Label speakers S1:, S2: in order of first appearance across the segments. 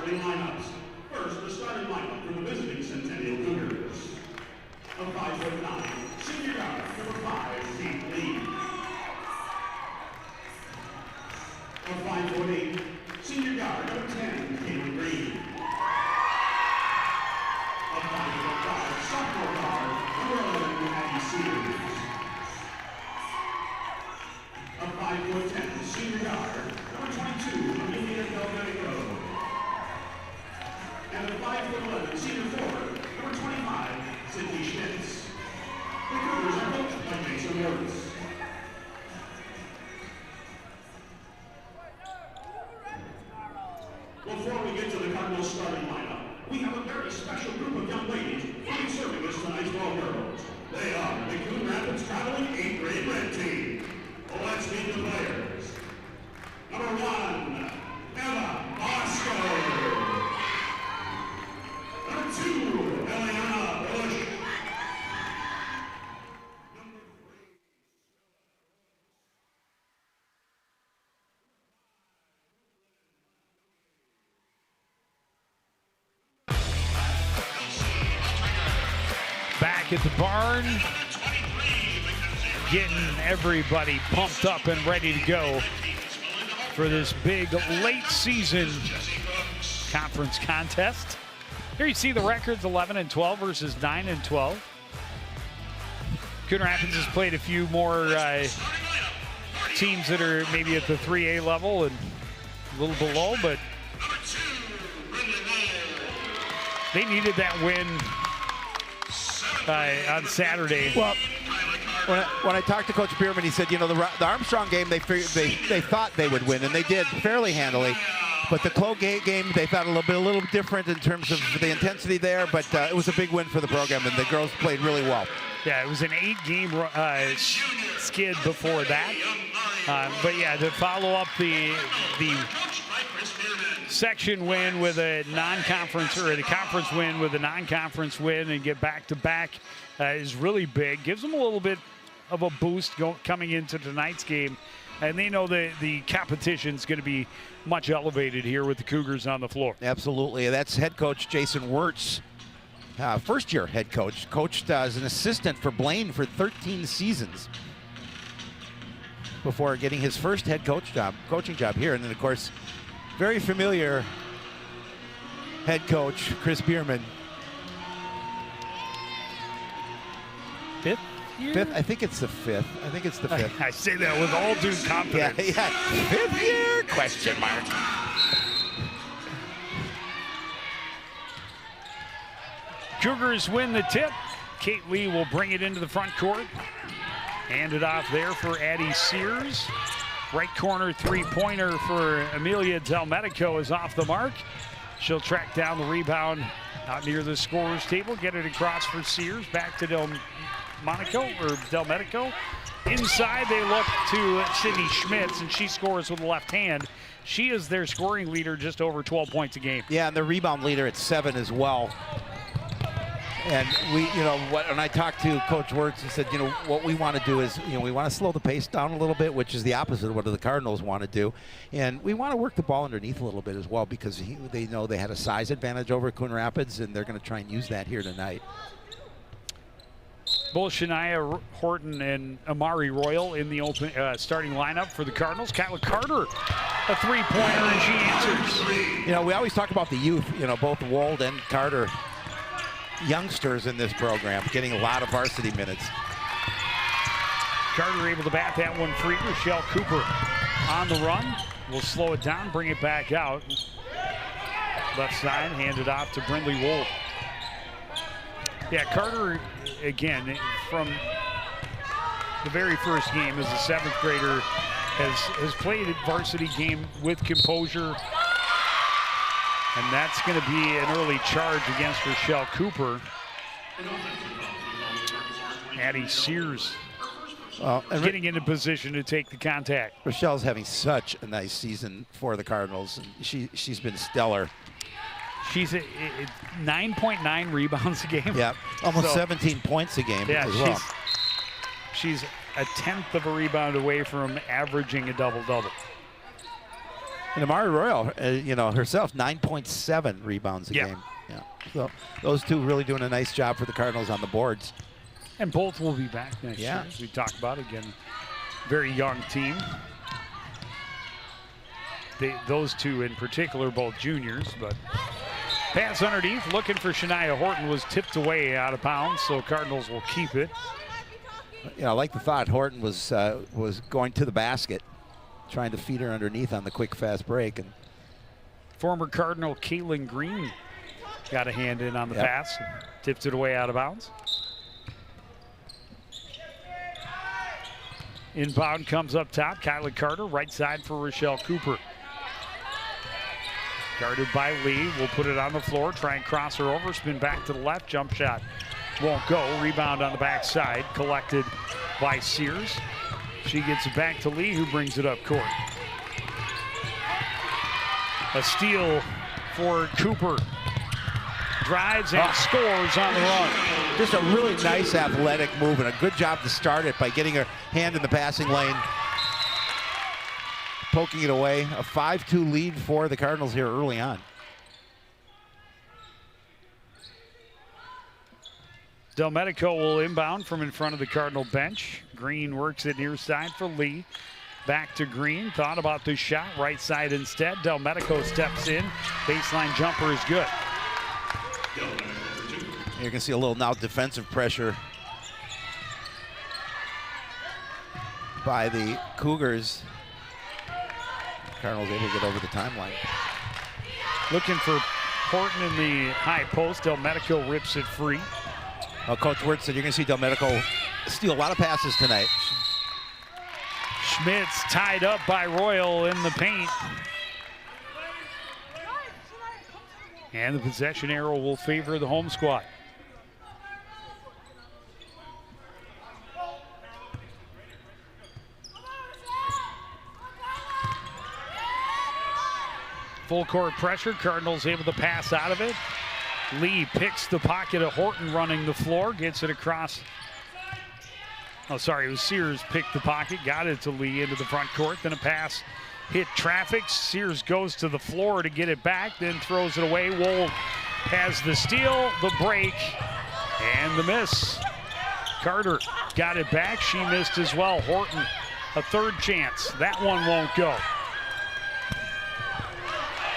S1: starting lineups. First, the starting lineup for the visiting Centennial Cougars. A 5'9", senior guard, number 5, Kate Lee. A 5'8", senior guard, number 10, Caitlin Green. A 5'5", sophomore guard, number 11, Addie Sears. A 5'10", senior guard, number 22, Amelia Delmedico. And a 5'11", senior forward, number 25, Sydney Schmitz. The Cougars are coached by Jason Woods. Before we get to the Cardinals starting lineup, we have a very special group of young ladies who will be serving us tonight's ball girls. They are the Coon Rapids traveling 8th grade red team. Well, let's meet the players. Number 1, Emma Bosco. Number 2, Eliana Bush. Number 3.
S2: Back at the barn, getting everybody pumped up and ready to go for this big late season conference contest. Here you see the records, 11-12 versus 9-12. Coon Rapids has played a few more teams that are maybe at the 3A level and a little below, but they needed that win on Saturday.
S3: Well, when I talked to Coach Bierman, he said, you know, the Armstrong game, they thought they would win, and they did fairly handily. But the Clogue game, they thought a little different in terms of the intensity there, but it was a big win for the program, and the girls played really well.
S2: Yeah, it was an 8-game skid before that. But yeah, to follow up the section win with a non-conference, or the conference win with a non-conference win, and get back-to-back is really big. Gives them a little bit of a boost coming into tonight's game. And they know that the competition's going to be much elevated here with the Cougars on the floor.
S3: Absolutely. That's head coach Jason Wirtz, first-year head coach. Coached as an assistant for Blaine for 13 seasons before getting his first head coaching job here. And then, of course, very familiar head coach Chris Bierman.
S2: Fifth year?
S3: Fifth, I think it's the fifth.
S2: I say that with all due confidence.
S3: Yeah. Fifth year? Question mark.
S2: Cougars win the tip. Kate Lee will bring it into the front court. Hand it off there for Addie Sears. Right corner three-pointer for Amelia Delmedico is off the mark. She'll track down the rebound out near the scorer's table. Get it across for Sears. Back to Delmedico. Inside, they look to Sydney Schmitz, and she scores with the left hand. She is their scoring leader, just over 12 points a game.
S3: Yeah, and the rebound leader at 7 as well. And when I talked to Coach Wirtz, he said, what we want to do is, we want to slow the pace down a little bit, which is the opposite of what the Cardinals want to do. And we want to work the ball underneath a little bit as well, because they know they had a size advantage over Coon Rapids, and they're going to try and use that here tonight.
S2: Both Shania Horton and Amari Royal in the open starting lineup for the Cardinals. Kyla Carter, a three-pointer, and she answers.
S3: We always talk about the youth, both Wald and Carter, youngsters in this program, getting a lot of varsity minutes.
S2: Carter able to bat that one free. Rochelle Cooper on the run. We'll slow it down, bring it back out. Left side, handed off to Brindley Wold. Yeah, Carter, again, from the very first game as a 7th grader, has played a varsity game with composure. And that's going to be an early charge against Rochelle Cooper. Addie Sears getting into position to take the contact.
S3: Rochelle's having such a nice season for the Cardinals. She's been stellar.
S2: She's at 9.9 rebounds a game.
S3: Yeah, almost 17 points a game as well.
S2: She's a 10th of a rebound away from averaging a double-double.
S3: And Amari Royal, herself, 9.7 rebounds a game. Yeah. So those two really doing a nice job for the Cardinals on the boards.
S2: And both will be back next year, as we talked about. Again, very young team. Those two in particular, both juniors, but pass underneath, looking for Shania Horton, was tipped away out of bounds, so Cardinals will keep it.
S3: I like the thought. Horton was going to the basket, trying to feed her underneath on the quick, fast break. And
S2: former Cardinal Caitlin Green got a hand in on the pass, tipped it away out of bounds. Inbound comes up top. Kylie Carter, right side for Rochelle Cooper. Guarded by Lee, will put it on the floor, try and cross her over, spin back to the left, jump shot won't go. Rebound on the backside, collected by Sears. She gets it back to Lee, who brings it up court. A steal for Cooper. Drives and scores on the run.
S3: Just a really nice athletic move and a good job to start it by getting her hand in the passing lane. Poking it away. A 5-2 lead for the Cardinals here early on.
S2: Del Medico will inbound from in front of the Cardinal bench. Green works it near side for Lee. Back to Green, thought about the shot, right side instead. Del Medico steps in, baseline jumper is good.
S3: You can see a little now defensive pressure by the Cougars. Cardinals able to get over the timeline.
S2: Looking for Horton in the high post. Del Medico rips it free.
S3: Well, Coach Wirtz said you're going to see Del Medico steal a lot of passes tonight.
S2: Schmitz tied up by Royal in the paint. And the possession arrow will favor the home squad. Full court pressure, Cardinals able to pass out of it. Lee picks the pocket of Horton running the floor, gets it across. Oh, sorry, it was Sears picked the pocket, got it to Lee into the front court, then a pass hit traffic. Sears goes to the floor to get it back, then throws it away. Wold has the steal, the break, and the miss. Carter got it back, she missed as well. Horton, a third chance, that one won't go.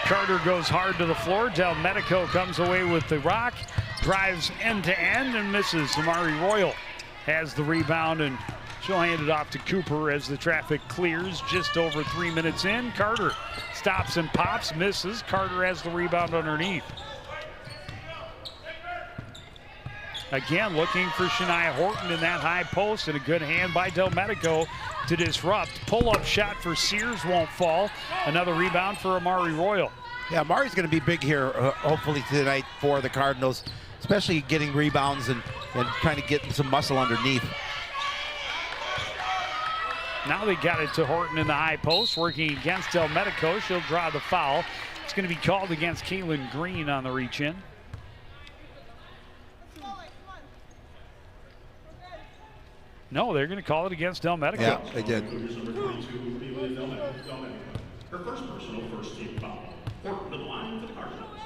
S2: Carter goes hard to the floor. Del Medico comes away with the rock, drives end to end and misses. Amari Royal has the rebound and she'll hand it off to Cooper as the traffic clears just over 3 minutes in. Carter stops and pops, misses. Carter has the rebound underneath. Again, looking for Shania Horton in that high post, and a good hand by Del Medico to disrupt. Pull-up shot for Sears won't fall. Another rebound for Amari Royal.
S3: Yeah, Amari's going to be big here, hopefully tonight for the Cardinals, especially getting rebounds and trying to get some muscle underneath.
S2: Now they got it to Horton in the high post, working against Del Medico. She'll draw the foul. It's going to be called against Caitlin Green on the reach-in. No, they're going to call it against Del Medico.
S3: Yeah, they did.
S1: Her first personal first-team foul. Horton to the line for the Cardinals.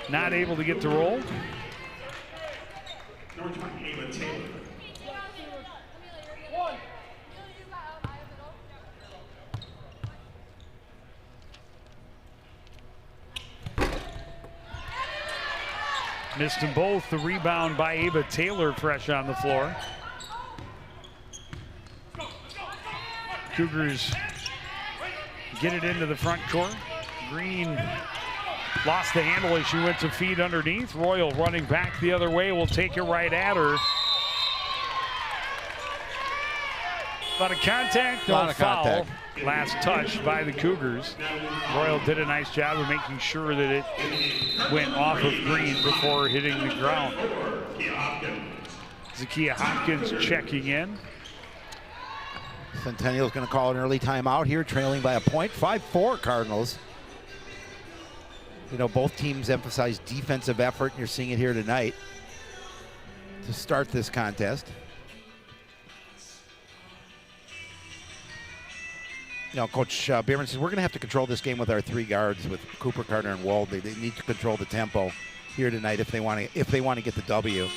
S2: Not able to get the roll.
S1: Number 20, Ava Taylor.
S2: Missed them both. The rebound by Ava Taylor fresh on the floor. Cougars get it into the front court. Green lost the handle as she went to feed underneath. Royal running back the other way will take it right at her. A lot of contact, no foul. Last touch by the Cougars. Royal did a nice job of making sure that it went off of Green before hitting the ground. Zakiya Hopkins checking in.
S3: Centennial's going to call an early timeout here, trailing by a point. 5-4 Cardinals. You know, both teams emphasize defensive effort, and you're seeing it here tonight to start this contest. you know, Coach Bierman says we're going to have to control this game with our 3 guards, with Cooper, Carter, and Wold. They need to control the tempo here tonight if they want to get the W.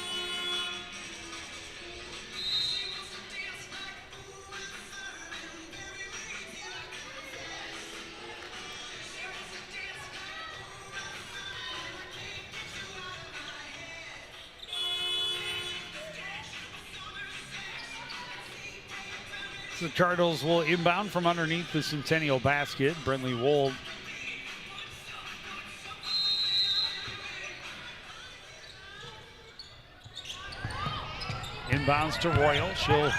S2: The Cardinals will inbound from underneath the Centennial basket. Brindley Wold inbounds to Royal. She'll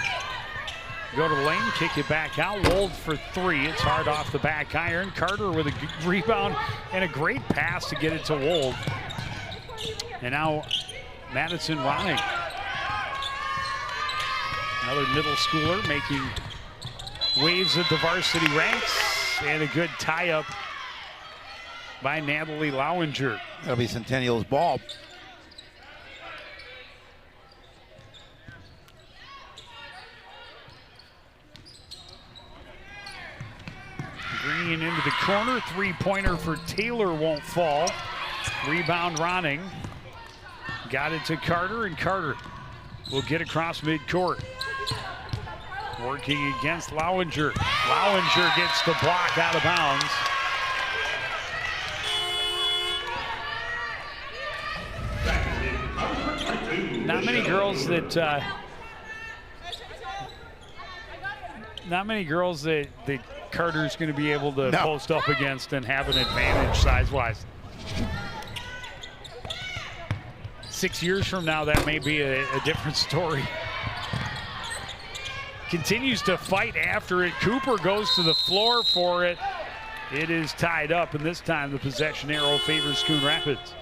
S2: go to the lane, kick it back out. Wold for 3. It's hard off the back iron. Carter with a rebound and a great pass to get it to Wold. And now Madison Ronning, another middle schooler, making waves at the varsity ranks, and a good tie-up by Natalie Lowinger.
S3: That'll be Centennial's ball.
S2: Bringing into the corner, 3-pointer for Taylor won't fall. Rebound Ronning. Got it to Carter, and Carter will get across midcourt. Working against Lowinger. Lowinger gets the block out of bounds. Not many girls that Carter's going to be able to post up against and have an advantage size-wise. 6 years from now, that may be a different story. Continues to fight after it. Cooper goes to the floor for it. It is tied up, and this time the possession arrow favors Coon Rapids.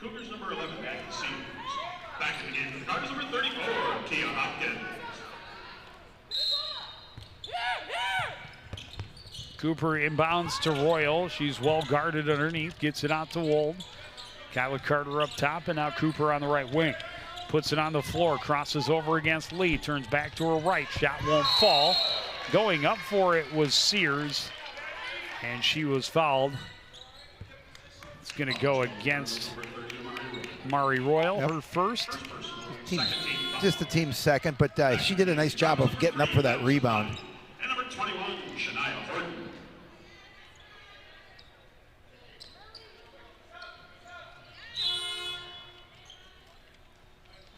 S1: Cougars number 11 back to seniors. Back in the game for the Cardinals number 34, Tia Hopkins.
S2: Cooper inbounds to Royal. She's well guarded underneath. Gets it out to Wold. Kyla Carter up top, and now Cooper on the right wing. Puts it on the floor, crosses over against Lee, turns back to her right. Shot won't fall. Going up for it was Sears, and she was fouled. It's going to go against Mari Royal, her first.
S3: Just the team's second, but she did a nice job of getting up for that rebound.
S1: And number 21, Shania Horton.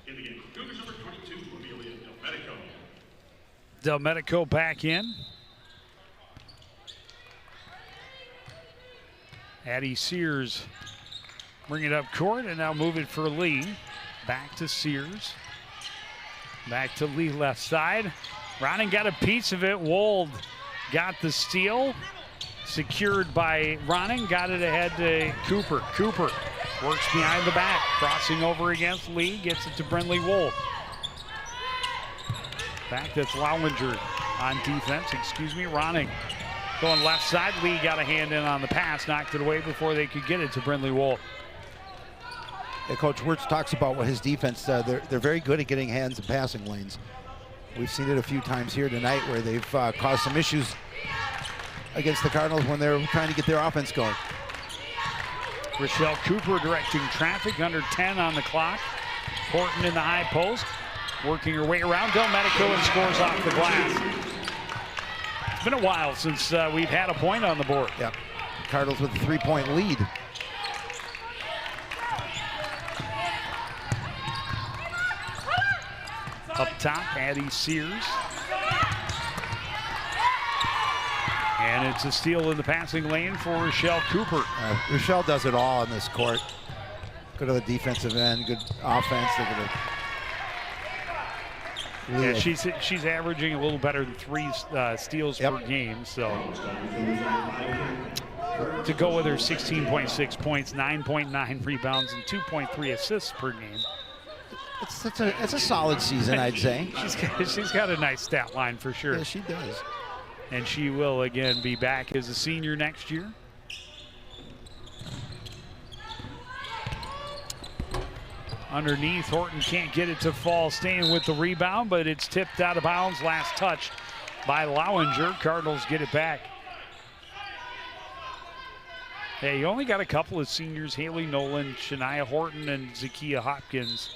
S1: In the game, Cougars number 22, Amelia Del Medico.
S2: Del Medico back in. Addie Sears bring it up court, and now move it for Lee. Back to Sears. Back to Lee left side. Ronning got a piece of it. Wold got the steal. Secured by Ronning. Got it ahead to Cooper. Cooper works behind the back. Crossing over against Lee. Gets it to Brindley Wold. Back, that's Lowinger on defense. Ronning going left side. Lee got a hand in on the pass. Knocked it away before they could get it to Brindley Wold.
S3: Yeah, Coach Wirtz talks about what his defense, they're very good at getting hands in passing lanes. We've seen it a few times here tonight where they've caused some issues against the Cardinals when they're trying to get their offense going.
S2: Rochelle Cooper directing traffic, under 10 on the clock. Horton in the high post, working her way around. Del Medico and scores off the glass. It's been a while since we've had a point on the board.
S3: Yep. Cardinals with a 3-point lead.
S2: Up top, Addie Sears. And it's a steal in the passing lane for Rochelle Cooper.
S3: Rochelle does it all in this court. Good to the defensive end, good offense. Look at it.
S2: Yeah, she's averaging a little better than 3 steals per game. So to go with her 16.6 points, 9.9 rebounds, and 2.3 assists per game.
S3: It's a solid season, I'd say.
S2: She's got a nice stat line for sure.
S3: Yeah, she does.
S2: And she will again be back as a senior next year. Underneath, Horton can't get it to fall, staying with the rebound, but it's tipped out of bounds. Last touch by Lowinger. Cardinals get it back. Hey, you only got a couple of seniors, Haley Nolan, Shania Horton, and Zakiya Hopkins.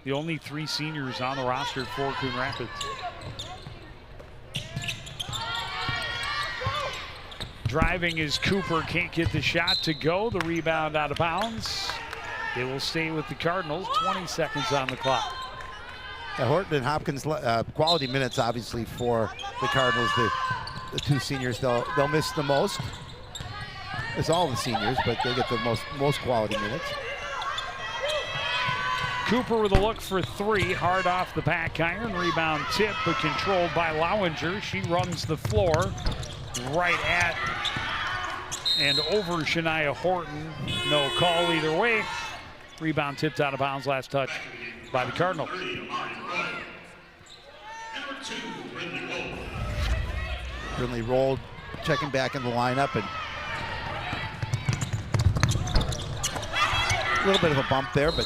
S2: The only 3 seniors on the roster for Coon Rapids. Driving is Cooper, can't get the shot to go. The rebound out of bounds. They will stay with the Cardinals, 20 seconds on the clock.
S3: Horton and Hopkins, quality minutes obviously for the Cardinals. The 2 seniors, they'll miss the most. It's all the seniors, but they get the most quality minutes.
S2: Cooper with a look for 3, hard off the back iron. Rebound tip, but controlled by Lowinger. She runs the floor right at and over Shania Horton. No call either way. Rebound tipped out of bounds, last touch by the Cardinals.
S3: Brindley rolled, checking back in the lineup, and a little bit of a bump there, but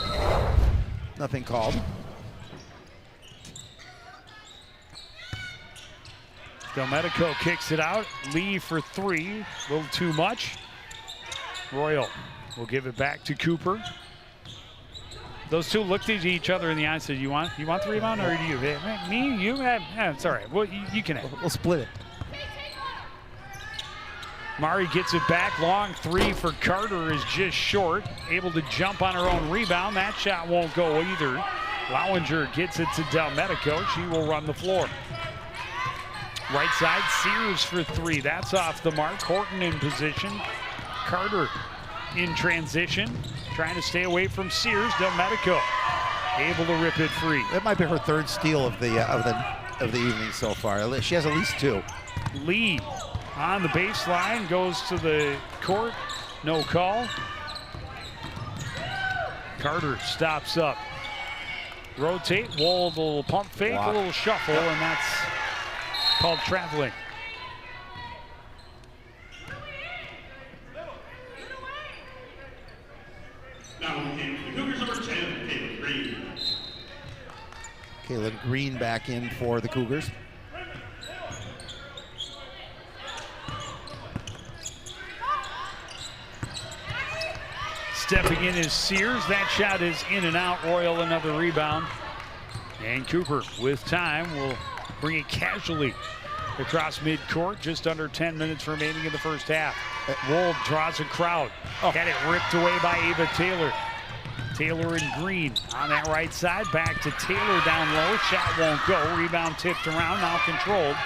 S3: nothing called.
S2: Delmedico kicks it out. Lee for 3, a little too much. Royal will give it back to Cooper. Those 2 looked at each other in the eye and said, you want the rebound or do you? Me, you? It's all right. Well, you can have it.
S3: We'll split it.
S2: Mari gets it back. Long 3 for Carter is just short. Able to jump on her own rebound. That shot won't go either. Lowinger gets it to Delmedico. She will run the floor. Right side, Sears for 3. That's off the mark. Horton in position. Carter in transition. Trying to stay away from Sears. Delmedico able to rip it free.
S3: That might be her 3rd steal of the evening so far. She has at least 2.
S2: Lee on the baseline, goes to the court. No call. Carter stops up. Rotate, Wold, a little pump fake, a little shuffle, and that's called traveling.
S1: Now in the Cougars, number 10, Caitlin Green.
S3: Caitlin Green back in for the Cougars.
S2: Stepping in is Sears. That shot is in and out. Royal another rebound. And Cooper with time will bring it casually across midcourt. Just under 10 minutes remaining in the first half. Wold draws a crowd. Had it ripped away by Ava Taylor. Taylor and Green on that right side. Back to Taylor down low. Shot won't go. Rebound tipped around. Now controlled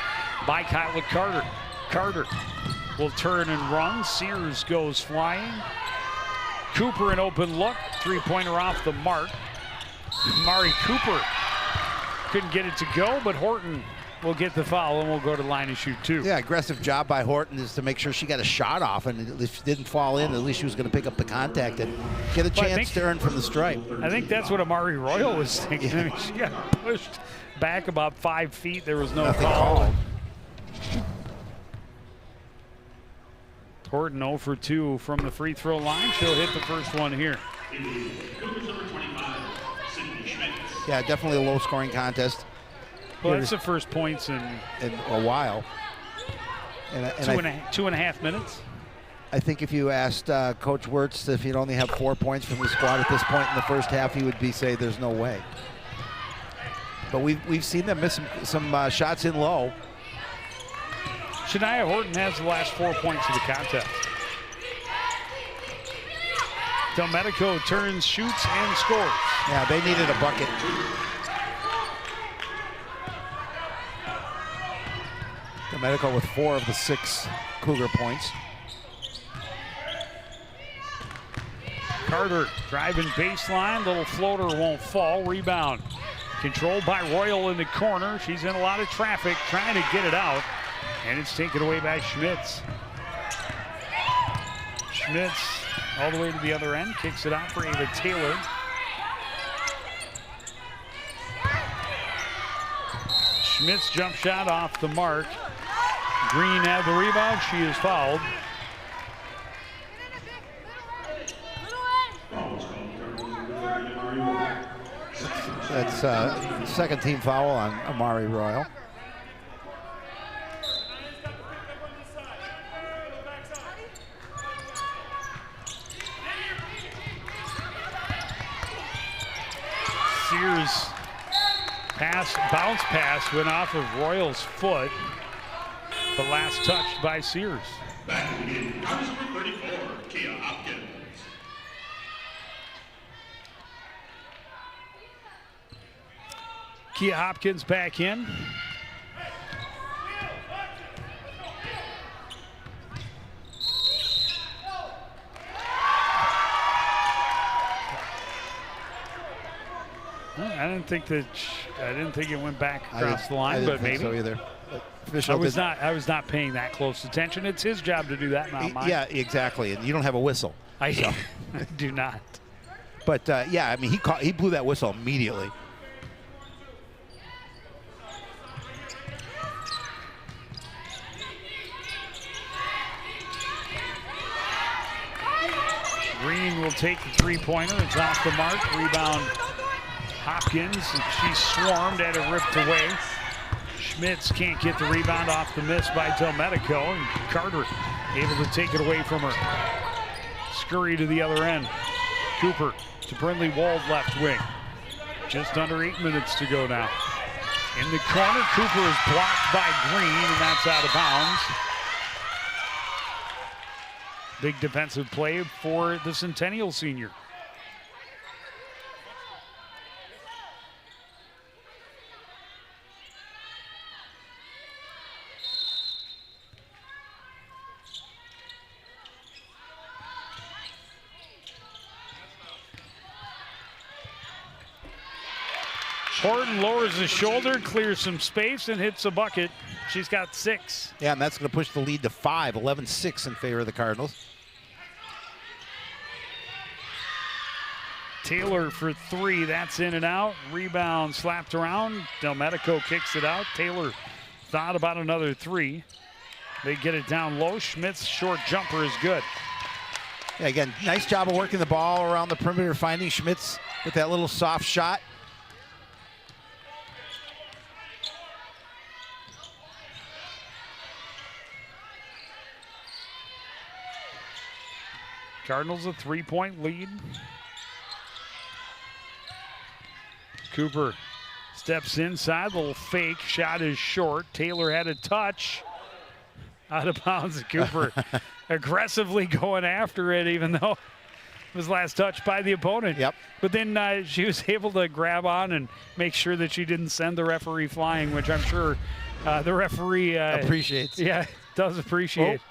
S2: by Kyla Carter. Carter will turn and run. Sears goes flying. Cooper an open look. 3-pointer off the mark. Mari Cooper couldn't get it to go, but Horton will get the foul and we'll go to line and shoot 2.
S3: Yeah, aggressive job by Horton is to make sure she got a shot off, and if she didn't fall in, at least she was going to pick up the contact and get a chance to earn from the stripe.
S2: I think that's what Amari Royal was thinking. I mean, she got pushed back about 5 feet. There was no call. Horton 0 for 2 from the free throw line. She'll hit the first one here.
S3: Yeah, definitely a low-scoring contest.
S2: Well, that's the first points in
S3: a while. And
S2: two and a half minutes.
S3: I think if you asked Coach Wirtz if he'd only have 4 points from the squad at this point in the first half, he would say there's no way. But we've seen them miss some shots in low.
S2: Shania Horton has the last 4 points of the contest. Delmedico turns, shoots, and scores.
S3: Yeah, they needed a bucket. Delmedico with 4 of the 6 Cougar points.
S2: Carter driving baseline, little floater won't fall. Rebound controlled by Royal in the corner. She's in a lot of traffic trying to get it out, and it's taken away by Schmitz. Schmitz all the way to the other end, kicks it out for Ava Taylor. Schmitz jump shot off the mark. Green had the rebound. She is fouled.
S3: That's second team foul on Amari Royal.
S2: Sears bounce pass went off of Royal's foot, but last touched by Sears.
S1: Back in, number 34, Kia Hopkins.
S2: Kia Hopkins back in. I didn't think it went back across the line, but maybe.
S3: So either.
S2: I was not paying that close attention. It's his job to do that, not mine.
S3: Yeah, exactly. And you don't have a whistle.
S2: I do not.
S3: But yeah, I mean, he blew that whistle immediately.
S2: Green will take the three-pointer. It's off the mark. Rebound Hopkins. She's swarmed at it, ripped away. Schmitz can't get the rebound off the miss by Delmedico, and Carter able to take it away from her. Scurry to the other end. Cooper to Brindley Wold, left wing. Just under 8 minutes to go now. In the corner, Cooper is blocked by Green, and that's out of bounds. Big defensive play for the Centennial senior. Horton lowers his shoulder, clears some space, and hits a bucket. She's got 6.
S3: Yeah, and that's going to push the lead to 5, 11-6 in favor of the Cardinals.
S2: Taylor for 3, that's in and out. Rebound slapped around. Delmedico kicks it out. Taylor thought about another 3. They get it down low. Schmidt's short jumper is good.
S3: Yeah, again, nice job of working the ball around the perimeter, finding Schmitz with that little soft shot.
S2: Cardinals a 3-point lead. Cooper steps inside, little fake, shot is short. Taylor had a touch. Out of bounds, Cooper aggressively going after it, even though it was last touched by the opponent.
S3: Yep.
S2: But then she was able to grab on and make sure that she didn't send the referee flying, which I'm sure the referee
S3: appreciates.
S2: Yeah, does appreciate.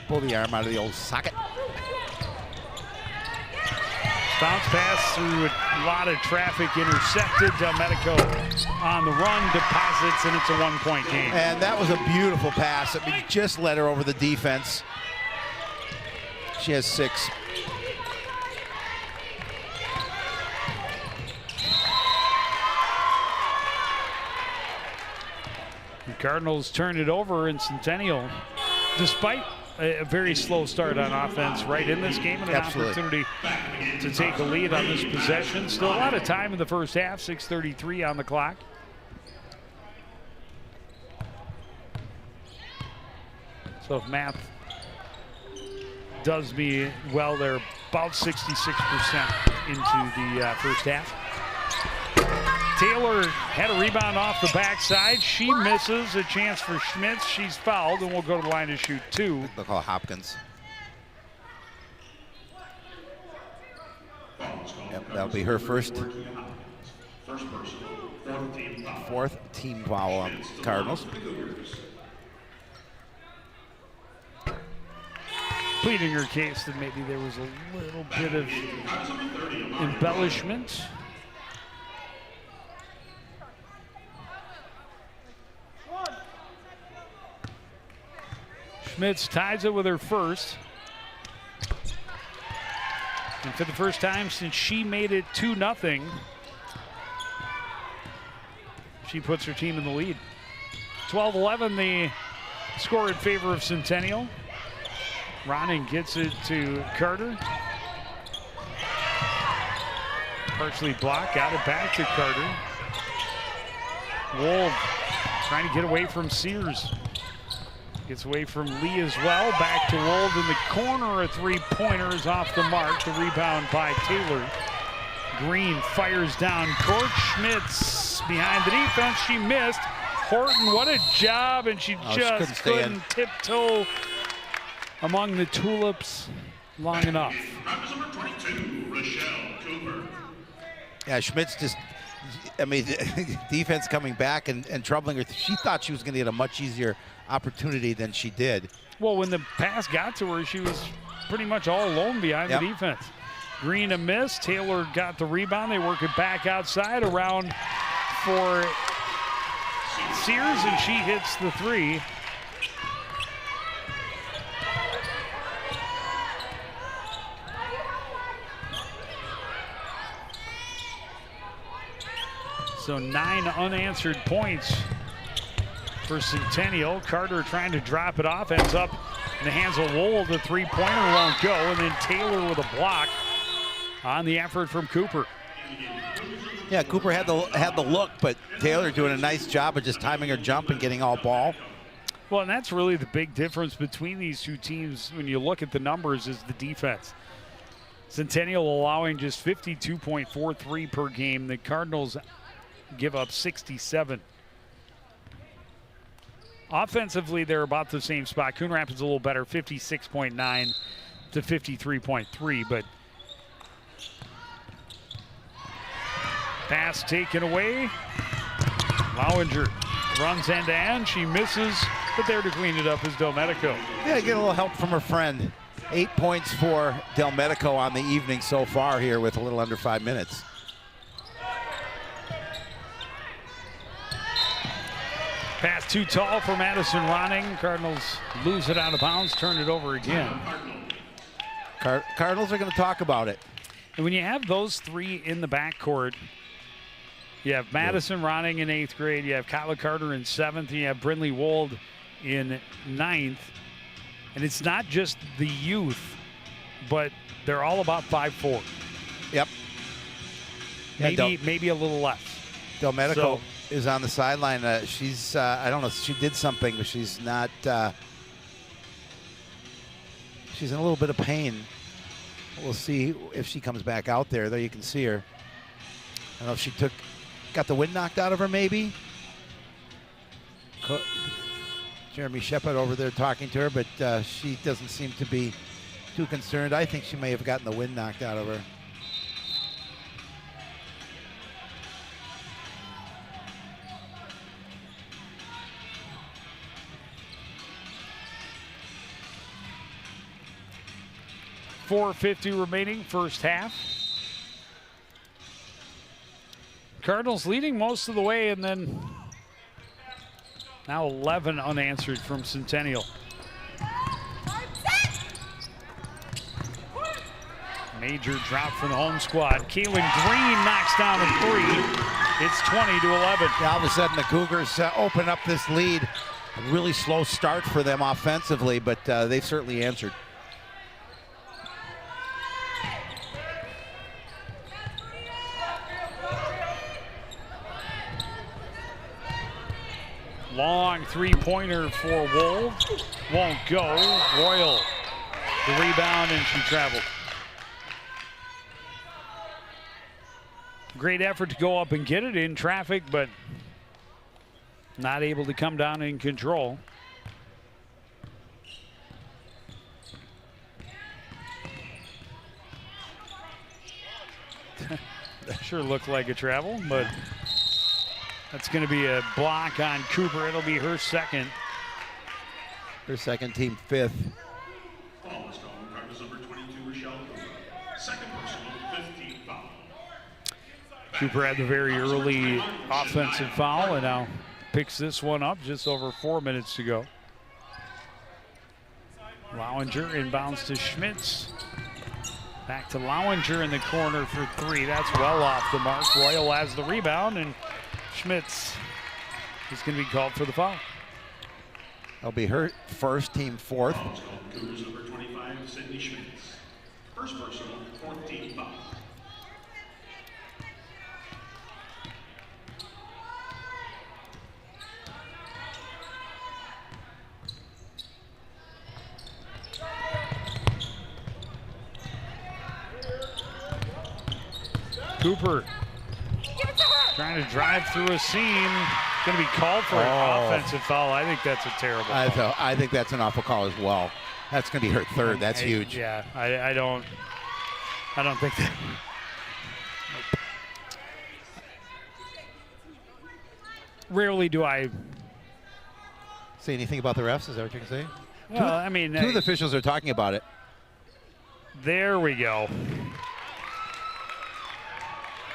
S3: Pull the arm out of the old socket.
S2: Bounce pass through a lot of traffic, intercepted. Delmedico on the run, deposits, and it's a 1-point game.
S3: And that was a beautiful pass. I mean, just led her over the defense. She has 6.
S2: The Cardinals turned it over in Centennial, despite a very slow start on offense right in this game, and an opportunity to take a lead on this possession. Still a lot of time in the first half, 6:33 on the clock. So if math does me well, they're about 66% into the first half. Taylor had a rebound off the backside. She misses. A chance for Schmitz. She's fouled, and will go to the line to shoot 2.
S3: They'll call Hopkins. Yep, that'll be her first. Fourth team foul on Cardinals.
S2: Pleading her case that maybe there was a little bit of embellishment. Schmitz ties it with her first. And for the first time since she made it 2-0, she puts her team in the lead. 12-11, the score in favor of Centennial. Ronning gets it to Carter. partially blocked, got it back to Carter. Wold trying to get away from Sears. Gets away from Lee as well. Back to Wold in the corner. A three-pointer is off the mark. The rebound by Taylor. Green fires down court. Schmitz behind the defense. She missed. Horton, what a job, and she just couldn't tiptoe among the tulips long enough.
S1: Number 22, Rochelle Cooper.
S3: Yeah, Schmitz just, I mean, defense coming back and troubling her. She thought she was going to get a much easier opportunity than she did.
S2: Well, when the pass got to her, she was pretty much all alone behind the defense. Green a miss. Taylor got the rebound. They work it back outside around for Sears, and she hits the three. So 9 unanswered points for Centennial. Carter trying to drop it off, ends up in the hands of Wold. The three-pointer won't go, and then Taylor with a block on the effort from Cooper.
S3: Yeah, Cooper had the look, but Taylor doing a nice job of just timing her jump and getting all ball.
S2: Well, and that's really the big difference between these two teams when you look at the numbers is the defense. Centennial allowing just 52.43 per game. The Cardinals give up 67. Offensively, they're about the same spot. Coon Rapids a little better, 56.9 to 53.3, but pass taken away. Lowinger runs end to end. She misses, but there to clean it up is Del Medico.
S3: Yeah, get a little help from her friend. 8 points for Del Medico on the evening so far here with a little under 5 minutes.
S2: Pass too tall for Madison Ronning. Cardinals lose it out of bounds, turn it over again.
S3: Cardinals are going to talk about it.
S2: And when you have those three in the backcourt, you have Madison Ronning in 8th grade, you have Kyla Carter in 7th, and you have Brindley Wold in 9th. And it's not just the youth, but they're all about 5'4".
S3: Yep.
S2: Maybe a little less.
S3: Del Medico is on the sideline. She's, I don't know, she did something, but she's not, she's in a little bit of pain. We'll see if she comes back out there. There you can see her. I don't know if she got the wind knocked out of her maybe. Jeremy Shepard over there talking to her, but she doesn't seem to be too concerned. I think she may have gotten the wind knocked out of her.
S2: .450 remaining, first half. Cardinals leading most of the way, and then now 11 unanswered from Centennial. Major drop from the home squad. Kaylin Green knocks down a three. It's 20 to 11.
S3: All of a sudden the Cougars open up this lead. A really slow start for them offensively, but they've certainly answered.
S2: Long three-pointer for Wold. Won't go. Royal the rebound, and she traveled. Great effort to go up and get it in traffic, but not able to come down in control. Sure looked like a travel, but that's going to be a block on Cooper. It'll be her second.
S3: Her second, team 5th.
S1: Foul is called. Cardinals number 22, Rochelle Cooper. Second personal, 15 foul.
S2: Cooper had the very early offensive foul and now picks this one up just over 4 minutes to go. Lowinger inbounds to Schmitz. Back to Lowinger in the corner for three. That's well off the mark. Royal has the rebound, and Schmitz is going to be called for the foul.
S3: That'll be her first, team 4th.
S1: Cougars number 25, Sydney Schmitz. First personal, 14 foul.
S2: Cooper trying to drive through a seam. Going to be called for an offensive foul. I think that's a terrible call.
S3: I think that's an awful call as well. That's going to be her third. That's huge.
S2: Yeah, I don't think that. Rarely do I
S3: say anything about the refs. Is that what you're going to say?
S2: Well, I mean,
S3: two of the officials are talking about it.
S2: There we go.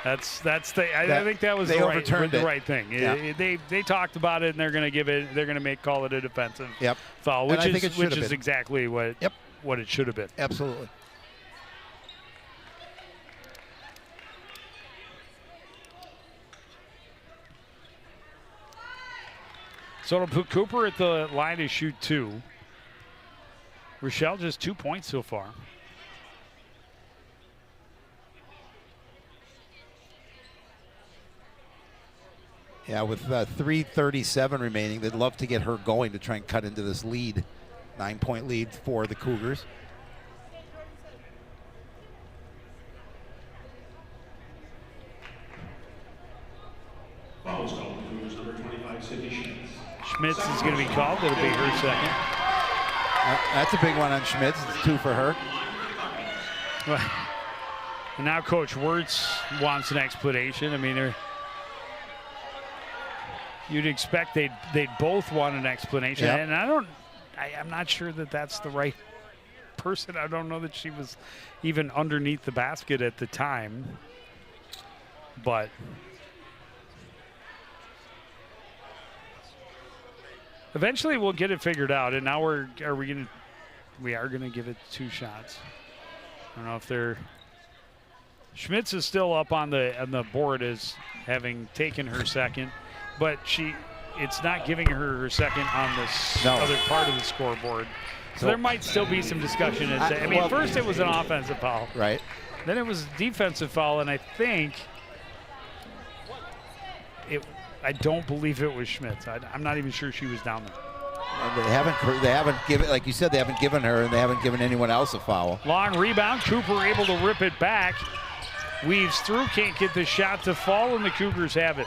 S2: I think that was the right thing.
S3: Yeah.
S2: They talked about it, and they're going to call it a defensive foul, which is exactly what it should have been.
S3: Absolutely.
S2: So it'll put Cooper at the line to shoot 2. Rochelle just 2 points so far.
S3: Yeah, with 3:37 remaining, they'd love to get her going to try and cut into this lead. 9-point lead for the Cougars.
S1: Fouls called. Cougars number 25, Sydney Schmitz.
S2: Schmitz is going to be called. It'll be her second.
S3: That's a big one on Schmitz. It's 2 for her.
S2: And now Coach Wirtz wants an explanation. I mean, you'd expect they'd both want an explanation.
S3: Yep.
S2: And I'm not sure that that's the right person. I don't know that she was even underneath the basket at the time. But eventually we'll get it figured out. And now we are gonna give it 2 shots. I don't know if they're. Schmitz is still up on the board as having taken her second, but it's not giving her second on this other part of the scoreboard. So there might still be some discussion. First it was an offensive foul.
S3: Right.
S2: Then it was a defensive foul, and I think I don't believe it was Schmitz. I'm not even sure she was down there.
S3: They haven't given, like you said, they haven't given her, and they haven't given anyone else a foul.
S2: Long rebound. Cooper able to rip it back. Weaves through, can't get the shot to fall, and the Cougars have it.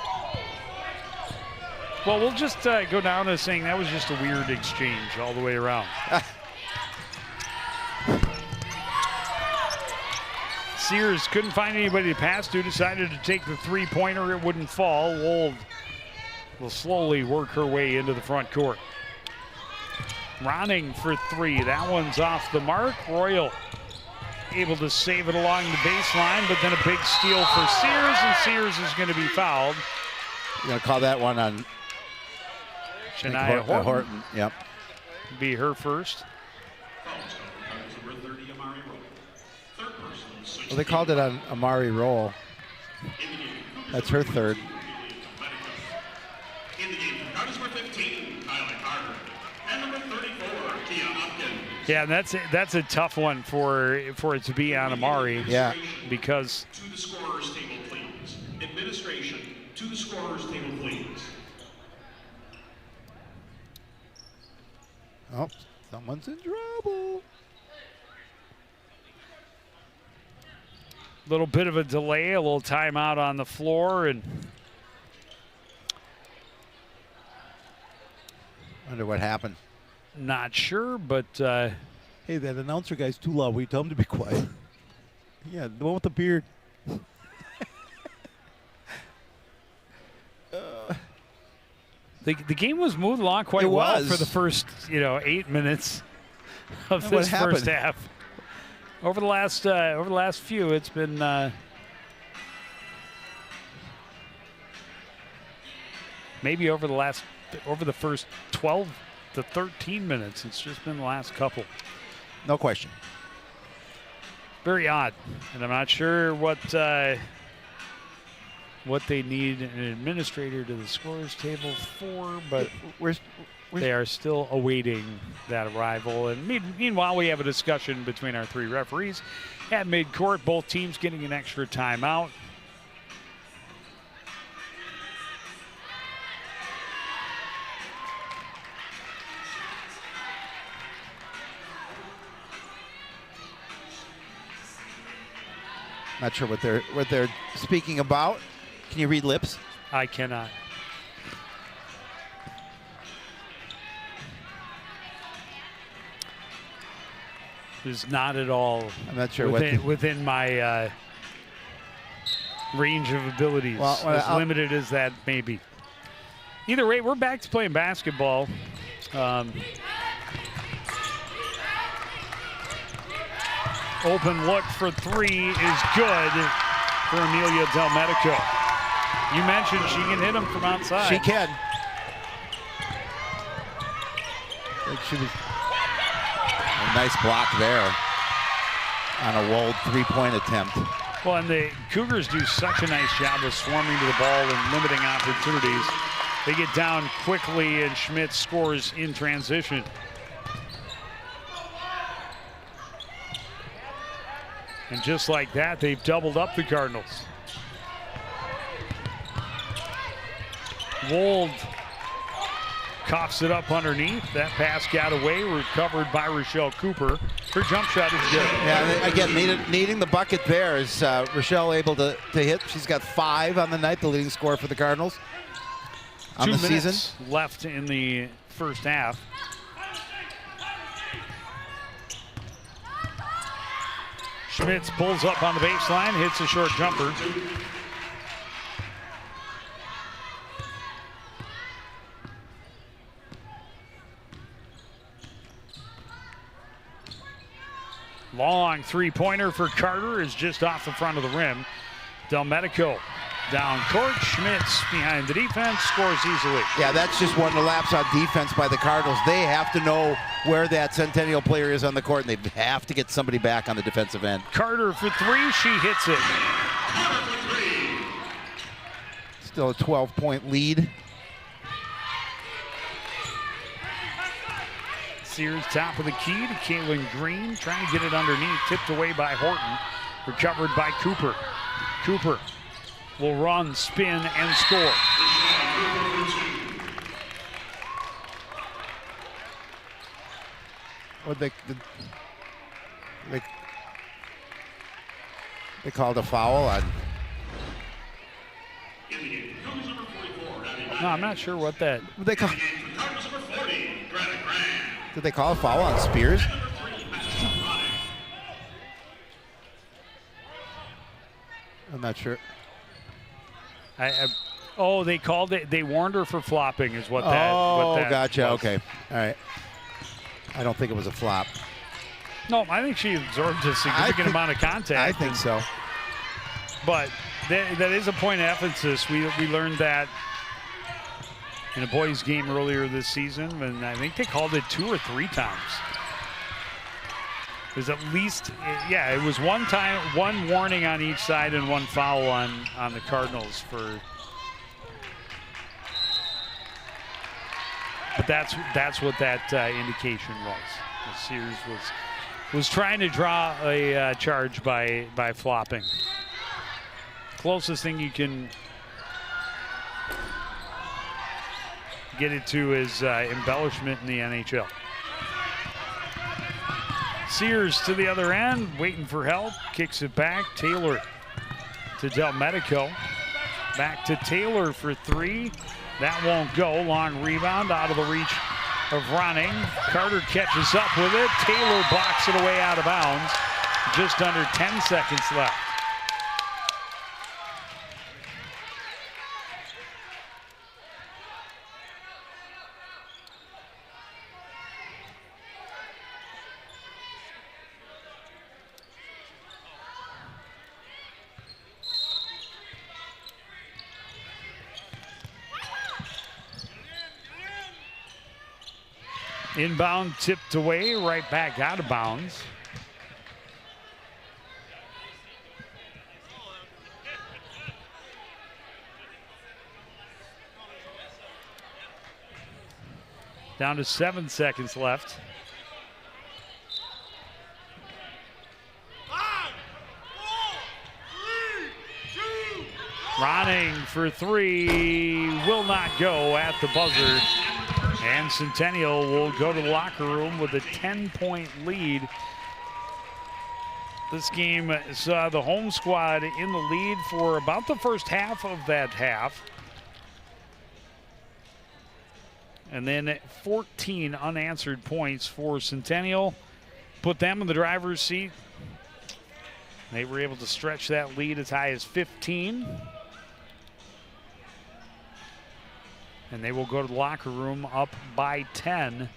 S2: Well, we'll just go down to saying that was just a weird exchange all the way around. Sears couldn't find anybody to pass to, decided to take the three-pointer. It wouldn't fall. Wold will slowly work her way into the front court. Ronning for 3. That one's off the mark. Royal able to save it along the baseline, but then a big steal for Sears, and Sears is going to be fouled.
S3: You're going to call that one on
S2: Shania
S3: Horton. Yep.
S2: Be her first.
S3: Well, they called it on Amari Roll. That's her third.
S1: In the game, Cardinals number 15, Kylie Carter, and number 34, Kia Hopkins.
S2: Yeah, that's a tough one for it to be on Amari.
S3: Yeah.
S2: Because
S1: to the scorer's table, please. Administration to the scorer's table, please.
S3: Oh, someone's in trouble.
S2: Little bit of a delay, a little timeout on the floor, and
S3: wonder what happened.
S2: Not sure, but
S3: hey, that announcer guy's too loud. Will you tell him to be quiet? Yeah, the one with the beard.
S2: The game was moved along quite well for the first 8 minutes of this first half. Over the last few, it's been maybe over the first 12 to 13 minutes. It's just been the last couple.
S3: No question.
S2: Very odd, and I'm not sure what they need an administrator to the scorers table for, but they are still awaiting that arrival. And meanwhile, we have a discussion between our 3 referees at midcourt. Both teams getting an extra timeout.
S3: Not sure what they're speaking about. Can you read lips?
S2: I cannot. Is not at all.
S3: I'm not sure
S2: within my range of abilities, as limited as that may be. Either way, we're back to playing basketball. Open look for three is good for Amelia Del Medico. You mentioned she can hit them from outside.
S3: She can. I think she was a nice block there on a Wold three-point attempt.
S2: Well, and the Cougars do such a nice job of swarming to the ball and limiting opportunities. They get down quickly, and Schmidt scores in transition. And just like that, they've doubled up the Cardinals. Wold coughs it up underneath. That pass got away, recovered by Rochelle Cooper. Her jump shot is good.
S3: Yeah, again, needing the bucket there. Is Rochelle able to hit? She's got 5 on the night, the leading scorer for the Cardinals on the season.
S2: 2 minutes left in the first half. Schmitz pulls up on the baseline, hits a short jumper. Long three-pointer for Carter is just off the front of the rim. Del Medico down court. Schmitz behind the defense, scores easily.
S3: Yeah, that's just one of the laps on defense by the Cardinals. They have to know where that Centennial player is on the court, and they have to get somebody back on the defensive end.
S2: Carter for 3, she hits it.
S3: Still a 12-point lead.
S2: Sears top of the key to Kaylin Green, trying to get it underneath, tipped away by Horton, recovered by Cooper. Cooper will run, spin, and score.
S3: What they called a foul on.
S2: No, I'm not sure what that.
S3: What they call? Did they call a foul on Spears? I'm not sure.
S2: Oh, they called it. They warned her for flopping, is what that.
S3: Oh,
S2: what that
S3: gotcha.
S2: was.
S3: Okay, all right. I don't think it was a flop.
S2: No, I think she absorbed a significant amount of contact.
S3: I think so.
S2: But that is a point of emphasis. We learned that in a boys' game earlier this season, and I think they called it 2 or 3 times. There's at least, yeah, it was one time, one warning on each side and 1 foul on the Cardinals for. But that's what that indication was. Sears was trying to draw a charge by flopping. Closest thing you can get it to is embellishment in the NHL. Sears to the other end, waiting for help, kicks it back. Taylor to Del Medico. Back to Taylor for 3. That won't go. Long rebound out of the reach of Ronning. Carter catches up with it. Taylor blocks it away out of bounds. Just under 10 seconds left. Inbound, tipped away, right back out of bounds. Down to 7 seconds left. Ronning for 3, will not go at the buzzer. And Centennial will go to the locker room with a 10-point lead This game saw the home squad in the lead for about the first half of that half. And then 14 unanswered points for Centennial. Put them in the driver's seat. They were able to stretch that lead as high as 15. And they will go to the locker room up by 10.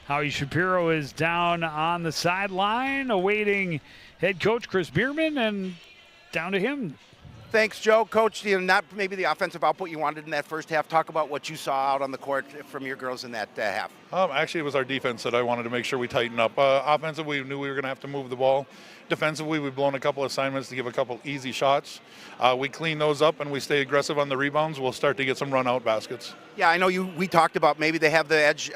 S2: Howie Shapiro is down on the sideline, awaiting head coach Chris Bierman, and down to him.
S4: Thanks, Joe. Coach, not maybe the offensive output you wanted in that first half. Talk about what you saw out on the court from your girls in that half.
S5: Actually, it was our defense that I wanted to make sure we tighten up. Offensively, we knew we were going to have to move the ball. Defensively, we've blown a couple assignments to give a couple easy shots. We clean those up and we stay aggressive on the rebounds. We'll start to get some run-out baskets.
S4: Yeah, I know we talked about maybe they have the edge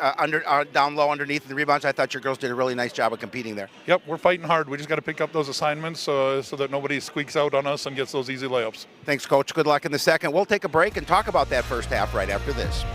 S4: down low underneath the rebounds. I thought your girls did a really nice job of competing there.
S5: Yep, we're fighting hard. We just got to pick up those assignments so that nobody squeaks out on us and gets those easy layups.
S4: Thanks, Coach. Good luck in the second. We'll take a break and talk about that first half right after this.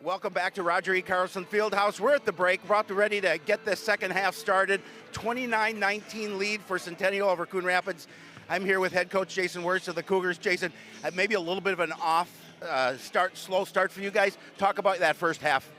S4: Welcome back to Roger E. Carlson Fieldhouse. We're at the break, ready to get this second half started. 29-19 lead for Centennial over Coon Rapids. I'm here with head coach Jason Wirtz of the Cougars. Jason, maybe a little bit of an slow start for you guys. Talk about that first half.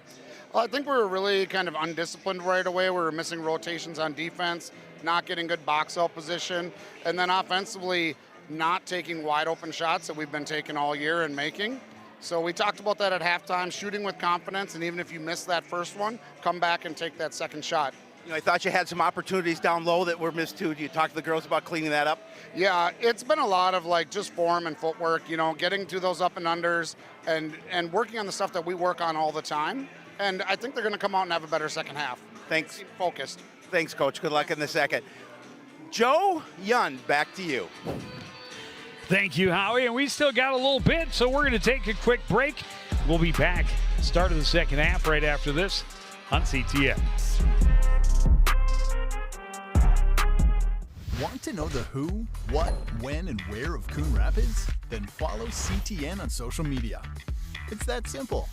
S6: Well, I think we were really kind of undisciplined right away. We were missing rotations on defense, not getting good box out position, and then offensively not taking wide open shots that we've been taking all year and making. So we talked about that at halftime, shooting with confidence, and even if you miss that first one, come back and take that second shot.
S4: You know, I thought you had some opportunities down low that were missed too. Do you talk to the girls about cleaning that up?
S6: Yeah, it's been a lot of like just form and footwork, you know, getting to those up and unders and working on the stuff that we work on all the time. And I think they're going to come out and have a better second half.
S4: Thanks.
S6: Focused.
S4: Thanks, Coach. Good luck in the second. Joe Yun, back to you.
S2: Thank you, Howie. And we still got a little bit, so we're going to take a quick break. We'll be back. Start of the second half right after this on CTN.
S7: Want to know the who, what, when, and where of Coon Rapids? Then follow CTN on social media. It's that simple.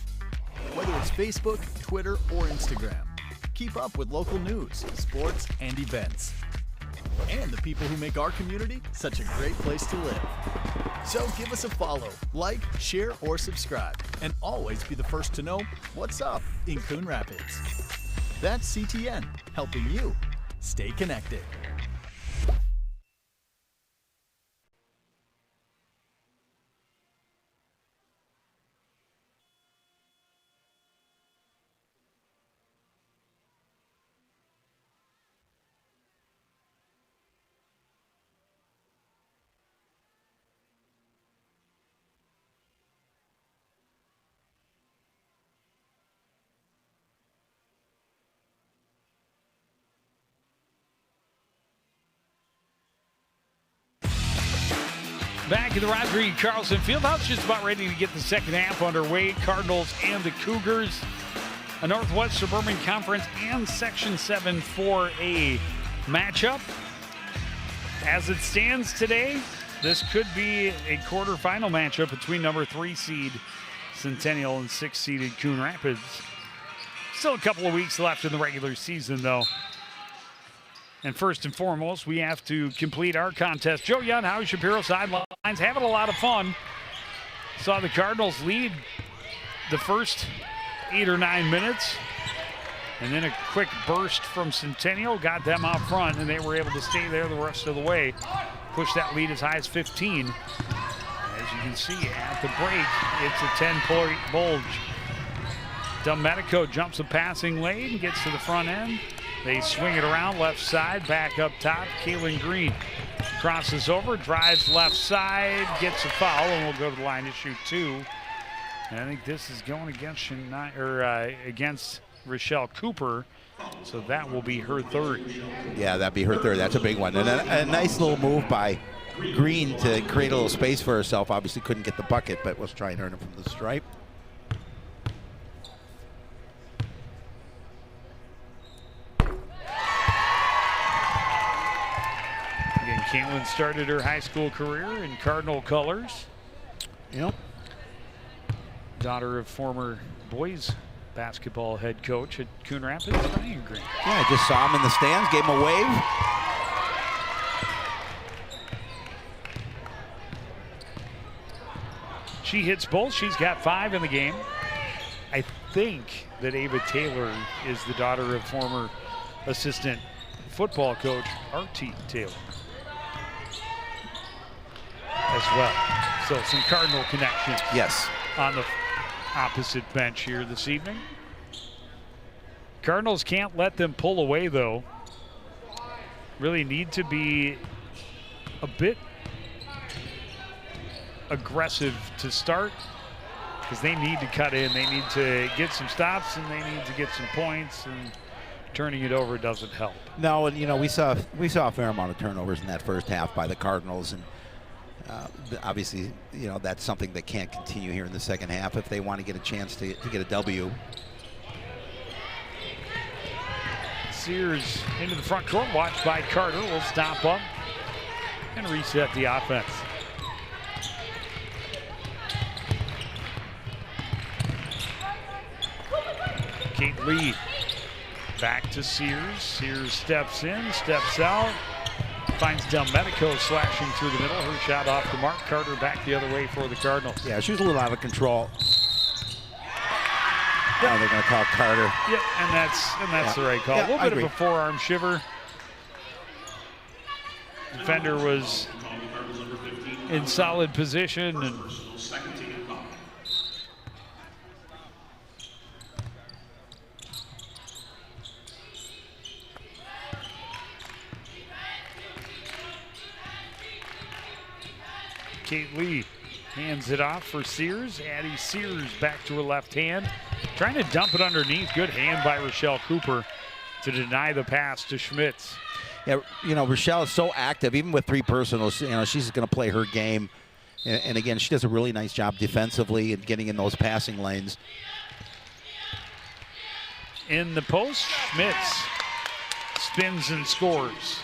S7: Whether it's Facebook, Twitter, or Instagram, keep up with local news, sports, and events. And the people who make our community such a great place to live. So give us a follow, like, share, or subscribe, and always be the first to know what's up in Coon Rapids. That's CTN, helping you stay connected.
S2: Back in the Roger E. Carlson Fieldhouse, just about ready to get the second half underway. Cardinals and the Cougars, a Northwest Suburban Conference and Section 7 4A matchup. As it stands today, this could be a quarterfinal matchup between number 3 seed Centennial and 6 seeded Coon Rapids. Still a couple of weeks left in the regular season, though. And first and foremost, we have to complete our contest. Joe Young, Howie Shapiro, sidelines, having a lot of fun. Saw the Cardinals lead the first 8 or 9 minutes. And then a quick burst from Centennial got them out front, and they were able to stay there the rest of the way. Push that lead as high as 15. As you can see at the break, it's a 10-point bulge. Domenico jumps the passing lane, gets to the front end. They swing it around left side, back up top. Kaylin Green crosses over, drives left side, gets a foul, and will go to the line to shoot 2. And I think this is going against Rochelle Cooper, so that will be her third.
S3: Yeah, that'd be her third. That's a big one. And a nice little move by Green to create a little space for herself. Obviously couldn't get the bucket, but was trying to earn it from the stripe.
S2: Caitlin started her high school career in Cardinal colors.
S3: Yep.
S2: Daughter of former boys basketball head coach at Coon Rapids, Ryan Green.
S3: Yeah, I just saw him in the stands, gave him a wave.
S2: She hits both. She's got 5 in the game. I think that Ava Taylor is the daughter of former assistant football coach R.T. Taylor as well. So some Cardinal connections.
S3: Yes.
S2: On the opposite bench here this evening. Cardinals can't let them pull away, though. Really need to be a bit aggressive to start because they need to cut in. They need to get some stops and they need to get some points, and turning it over doesn't help.
S3: No, and you know, we saw a fair amount of turnovers in that first half by the Cardinals, and obviously, you know, that's something that can't continue here in the second half if they want to get a chance to get a W.
S2: Sears into the front court, watched by Carter, will stop up and reset the offense. Lee back to Sears. Sears steps in, steps out. Finds Delmedico slashing through the middle. Her shot off the mark. Carter back the other way for the Cardinals.
S3: Yeah, she was a little out of control. Now they're going to call Carter.
S2: Yep, and that's the right call.
S3: Yeah,
S2: a little bit
S3: agree.
S2: of a forearm shiver. Defender was in solid position. And Kate Lee hands it off for Sears. Addie Sears back to her left hand. Trying to dump it underneath. Good hand by Rochelle Cooper to deny the pass to Schmitz.
S3: Yeah, you know, Rochelle is so active, even with 3 personals. You know, she's going to play her game. And again, she does a really nice job defensively and getting in those passing lanes.
S2: In the post, Schmitz spins and scores.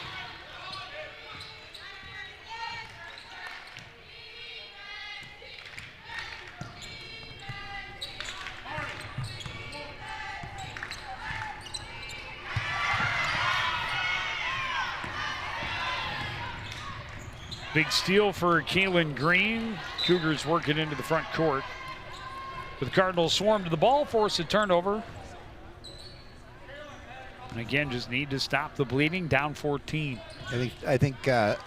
S2: Big steal for Kaylin Green. Cougars working into the front court. But the Cardinals swarm to the ball, force a turnover. And again, just need to stop the bleeding, down 14.
S3: I think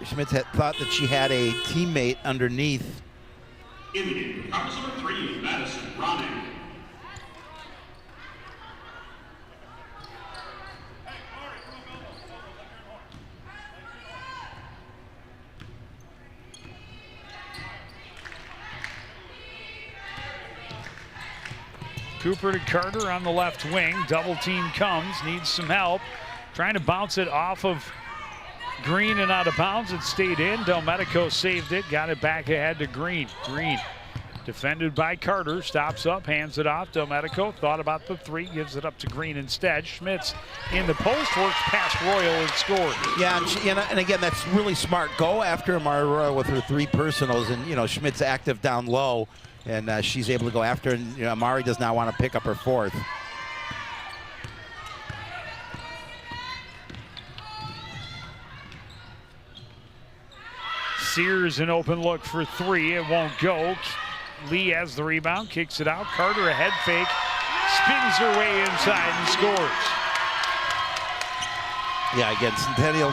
S3: Schmitz had thought that she had a teammate underneath.
S1: In the game, Cardinals number 3, Madison Ronning.
S2: Cooper to Carter on the left wing. Double team comes, needs some help. Trying to bounce it off of Green and out of bounds. It stayed in. Delmedico saved it, got it back ahead to Green. Green defended by Carter, stops up, hands it off. Delmedico thought about the 3, gives it up to Green instead. Schmitz in the post, works past Royal and scores.
S3: Yeah, and again, that's really smart. Go after Amari Royal with her 3 personals, and you know, Schmitz active down low. And she's able to go after, and you know, Amari does not want to pick up her 4th.
S2: Sears an open look for 3. It won't go. Lee has the rebound, kicks it out. Carter a head fake, spins her way inside and scores.
S3: Yeah, again, Centennial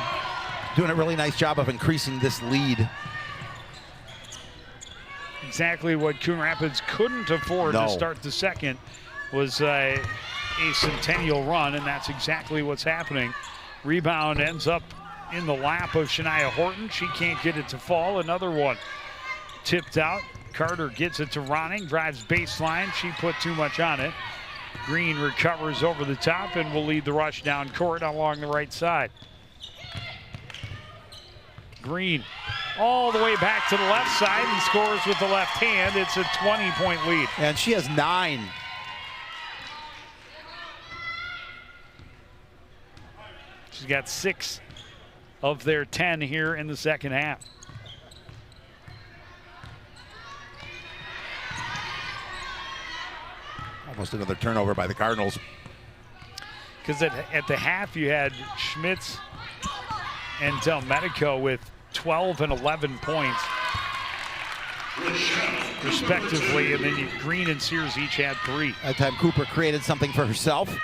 S3: doing a really nice job of increasing this lead.
S2: Exactly what Coon Rapids couldn't afford to start the second was a Centennial run, and that's exactly what's happening. Rebound ends up in the lap of Shania Horton. She can't get it to fall. Another one tipped out. Carter gets it to Ronning, drives baseline. She put too much on it. Green recovers over the top and will lead the rush down court along the right side. Green all the way back to the left side and scores with the left hand. It's a 20-point lead.
S3: And she has 9.
S2: She's got 6 of their 10 here in the second half.
S3: Almost another turnover by the Cardinals.
S2: Because at the half you had Schmitz and Delmedico with 12 and 11 points respectively, and then Green and Sears each had 3.
S3: That time Cooper created something for herself.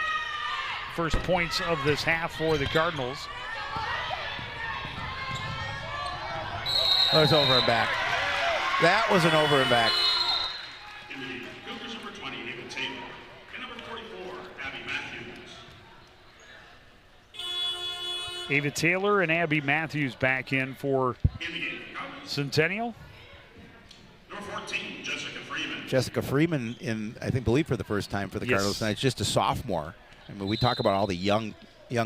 S2: First points of this half for the Cardinals.
S3: That was over and back. That was an over and back.
S1: In the game, Cougars number 20, Ava Taylor. And number 44, Abby Matthews.
S2: Ava Taylor and Abby Matthews back in for
S1: In the game, Cardinals.
S2: Centennial.
S1: Number 14, Jessica Freeman.
S3: Jessica Freeman believe for the first time for the Cardinals tonight. It's just a sophomore. I mean, we talk about all the young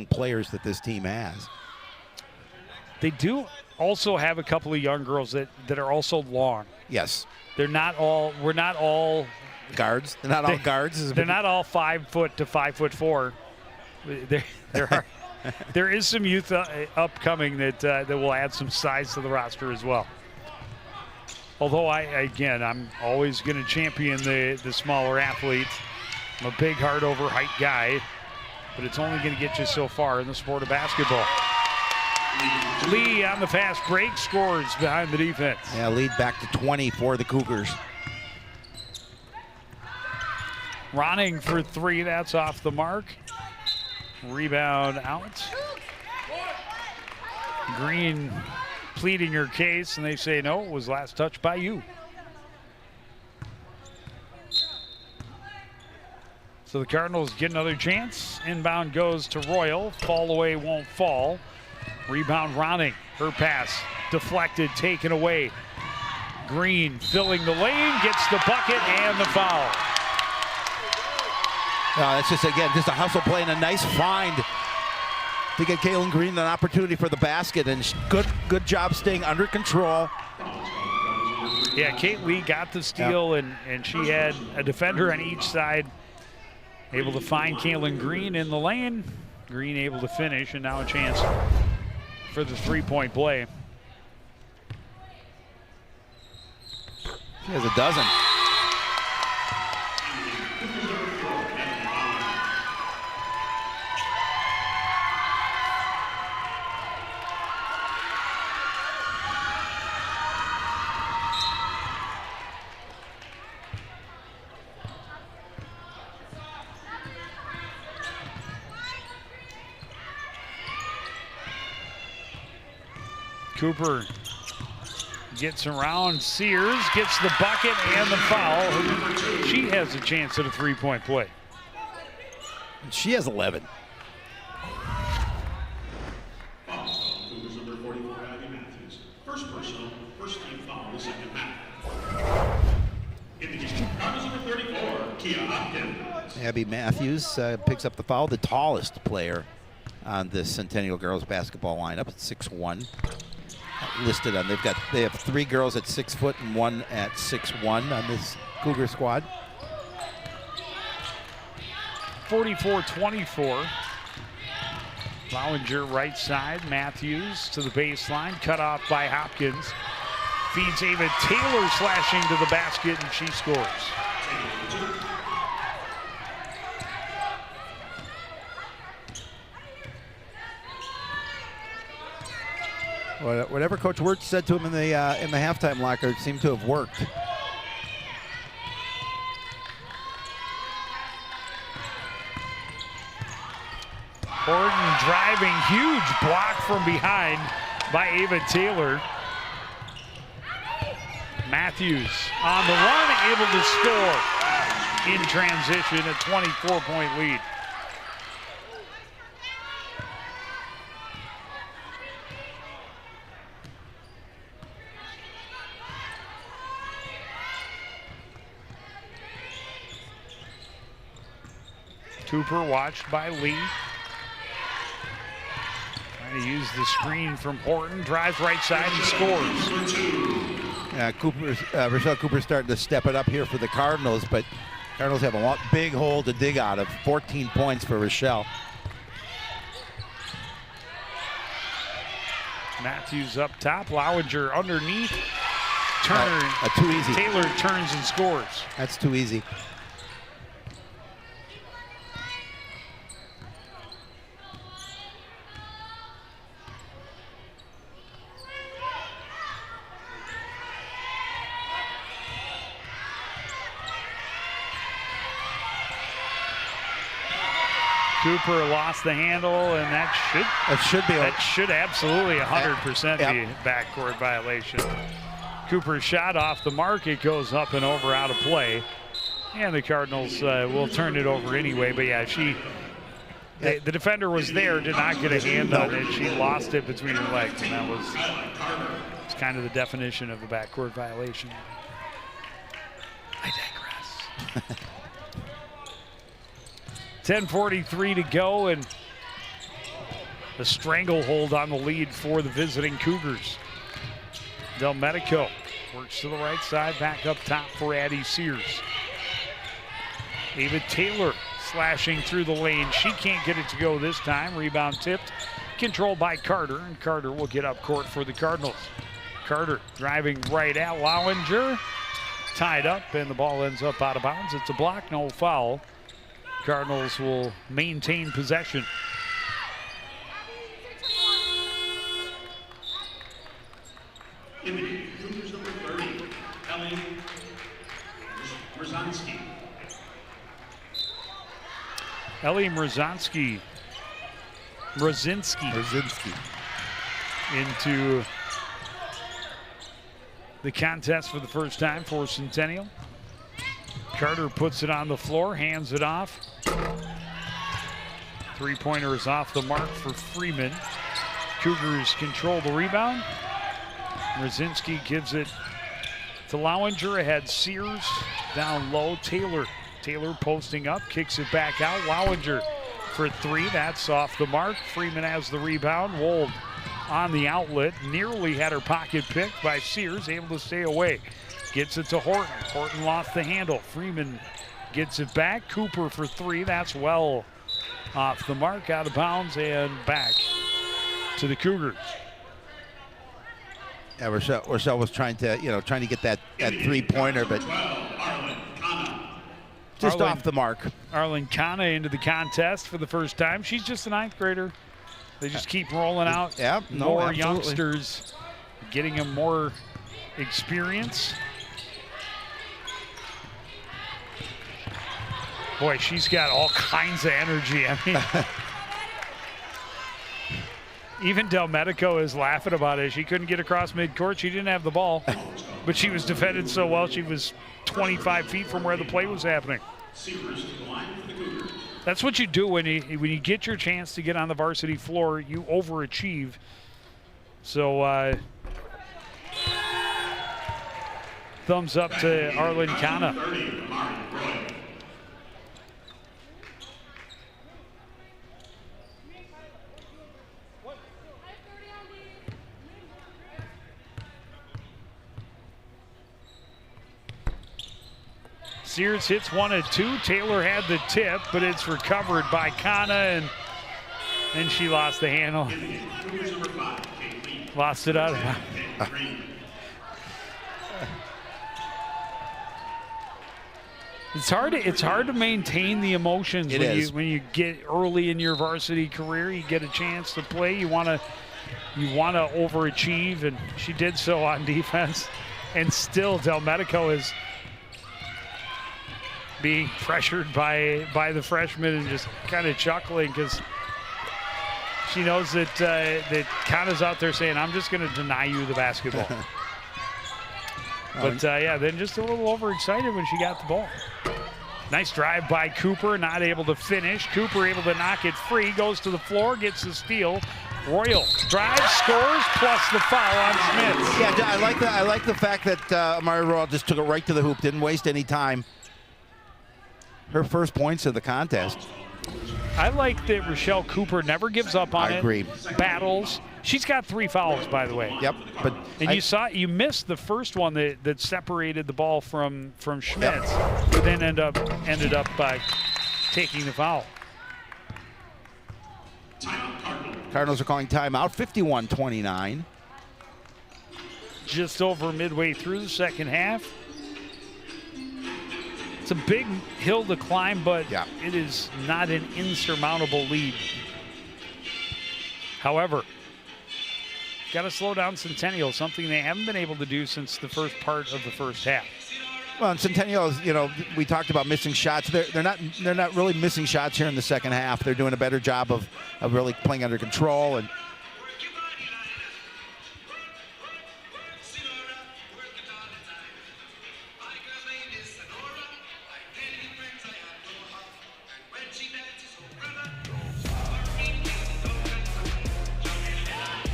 S3: players that this team has.
S2: They do also have a couple of young girls that are also long.
S3: Yes.
S2: We're not all
S3: guards. They're not all guards.
S2: They're not all 5 foot to 5'4". There is some youth upcoming that will add some size to the roster as well. Although I'm always going to champion the smaller athletes. I'm a big, hard over height guy, but it's only going to get you so far in the sport of basketball. Lee on the fast break scores behind the defense.
S3: Yeah, lead back to 20 for the Cougars.
S2: Ronning for 3, that's off the mark. Rebound out. Green pleading her case, and they say no, it was last touched by you. So the Cardinals get another chance. Inbound goes to Royal. Fall away won't fall. Rebound Ronning. Her pass deflected, taken away. Green filling the lane, gets the bucket and the foul.
S3: No, that's just, again, just a hustle play and a nice find to get Kaylin Green an opportunity for the basket. And good job staying under control.
S2: Yeah, Kate Lee got the steal, and she had a defender on each side. Able to find Kaylin Green in the lane. Green able to finish, and now a chance for the three-point play.
S3: She has a dozen.
S2: Cooper gets around Sears, gets the bucket and the foul. She has a chance at a three-point play.
S3: She has 11.
S1: Cougars number 44, Abby Matthews. First personal, first team foul in the second half. In the game, Cardinals number 34, Kia Hopkins.
S3: Abby Matthews picks up the foul, the tallest player on this Centennial girls basketball lineup at 6'1". Listed on, they have 3 girls at 6 foot and 1 at 6'1" on this Cougar squad.
S2: 44-24. Lowinger right side, Matthews to the baseline, cut off by Hopkins. Feeds Ava Taylor slashing to the basket, and she scores.
S3: Whatever Coach Wirtz said to him in the halftime locker seemed to have worked.
S2: Horton driving, huge block from behind by Ava Taylor. Matthews on the run, able to score in transition, a 24-point lead. Cooper watched by Lee. Trying to use the screen from Horton, drives right side and scores.
S3: Yeah, Rochelle Cooper's starting to step it up here for the Cardinals, but Cardinals have a big hole to dig out of. 14 points for Rochelle.
S2: Matthews up top, Lowinger underneath. Turner,
S3: too easy.
S2: Taylor turns and scores.
S3: That's too easy.
S2: Cooper lost the handle, and that should absolutely 100% be a backcourt violation. Cooper's shot off the mark. It goes up and over, out of play. And the Cardinals will turn it over anyway. But yeah, the defender was there, did not get a hand on it. She lost it between her legs, and that was kind of the definition of a backcourt violation. I digress. 10:43 to go, and a stranglehold on the lead for the visiting Cougars. Del Medico works to the right side, back up top for Addie Sears. Ava Taylor slashing through the lane. She can't get it to go this time. Rebound tipped, controlled by Carter, and Carter will get up court for the Cardinals. Carter driving right at Lowinger. Tied up, and the ball ends up out of bounds. It's a block, no foul. Cardinals will maintain possession.
S1: In the Cougars number 30, Ellie Mrzanski.
S2: Ellie Mrzanski. Into the contest for the first time for Centennial. Carter puts it on the floor, hands it off. Three-pointer is off the mark for Freeman. Cougars control the rebound. Mrzanski gives it to Lowinger, ahead Sears, down low, Taylor posting up, kicks it back out. Lowinger for three, that's off the mark. Freeman has the rebound. Wold on the outlet, nearly had her pocket picked by Sears, able to stay away. Gets it to Horton. Horton lost the handle. Freeman gets it back. Cooper for three, that's well off the mark, out of bounds, and back to the Cougars.
S3: Yeah, Rochelle was trying to get that three-pointer, but just off the mark.
S2: Arlen Kana into the contest for the first time. She's just a ninth grader. They just keep rolling out more youngsters, getting them more experience. Boy, she's got all kinds of energy. I mean, even Del Medico is laughing about it. She couldn't get across midcourt. She didn't have the ball, but she was defended so well. She was 25 feet from where the play was happening. That's what you do when you get your chance to get on the varsity floor. You overachieve. So thumbs up to Arlen Kana. Sears hits one and two. Taylor had the tip, but it's recovered by Kana, and she lost the handle. Lost it out. It's hard to maintain the emotions when you get early in your varsity career. You get a chance to play. You want to overachieve, and she did so on defense. And still, Del Medico is being pressured by the freshman and just kind of chuckling because she knows that Kana's out there saying, I'm just going to deny you the basketball. But then just a little overexcited when she got the ball. Nice drive by Cooper, not able to finish. Cooper able to knock it free, goes to the floor, gets the steal. Royal drives, scores, plus the foul on Schmitz.
S3: Yeah, I like the fact that Amari Royal just took it right to the hoop, didn't waste any time. Her first points of the contest.
S2: I like that Rochelle Cooper never gives up on it.
S3: I agree.
S2: Battles. She's got 3 fouls, by the way.
S3: Yep.
S2: And you missed the first one that separated the ball from Schmitz, but then ended up taking the foul.
S3: Cardinals are calling timeout. 51-29.
S2: Just over midway through the second half. It's a big hill to climb, but it is not an insurmountable lead. However, got to slow down Centennial, something they haven't been able to do since the first part of the first half.
S3: Well, and Centennial is, we talked about missing shots. They're not really missing shots here in the second half. They're doing a better job of really playing under control. And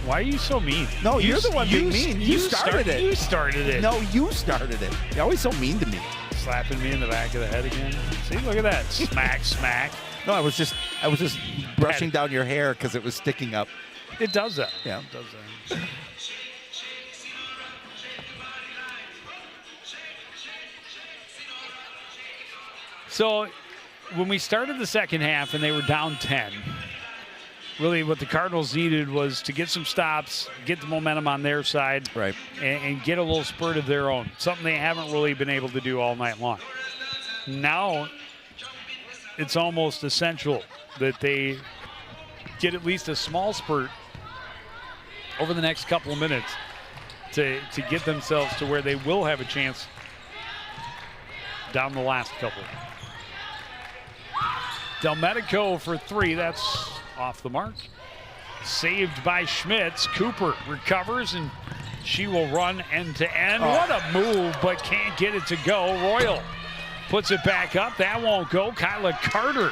S2: why are you so mean?
S3: No, you're the one being mean. You started it.
S2: You started it.
S3: No, you started it. You're always so mean to me.
S2: Slapping me in the back of the head again. See, look at that. Smack, smack.
S3: No, I was just brushing down your hair because it was sticking up.
S2: It does that.
S3: Yeah.
S2: It does that. So when we started the second half and they were down 10, really what the Cardinals needed was to get some stops, get the momentum on their side,
S3: right,
S2: and get a little spurt of their own, something they haven't really been able to do all night long. Now it's almost essential that they get at least a small spurt over the next couple of minutes to get themselves to where they will have a chance down the last couple. Delmedico for 3. That's off the mark. Saved by Schmitz. Cooper recovers, and she will run end to end. What a move, but can't get it to go. Royal puts it back up. That won't go. Kyla Carter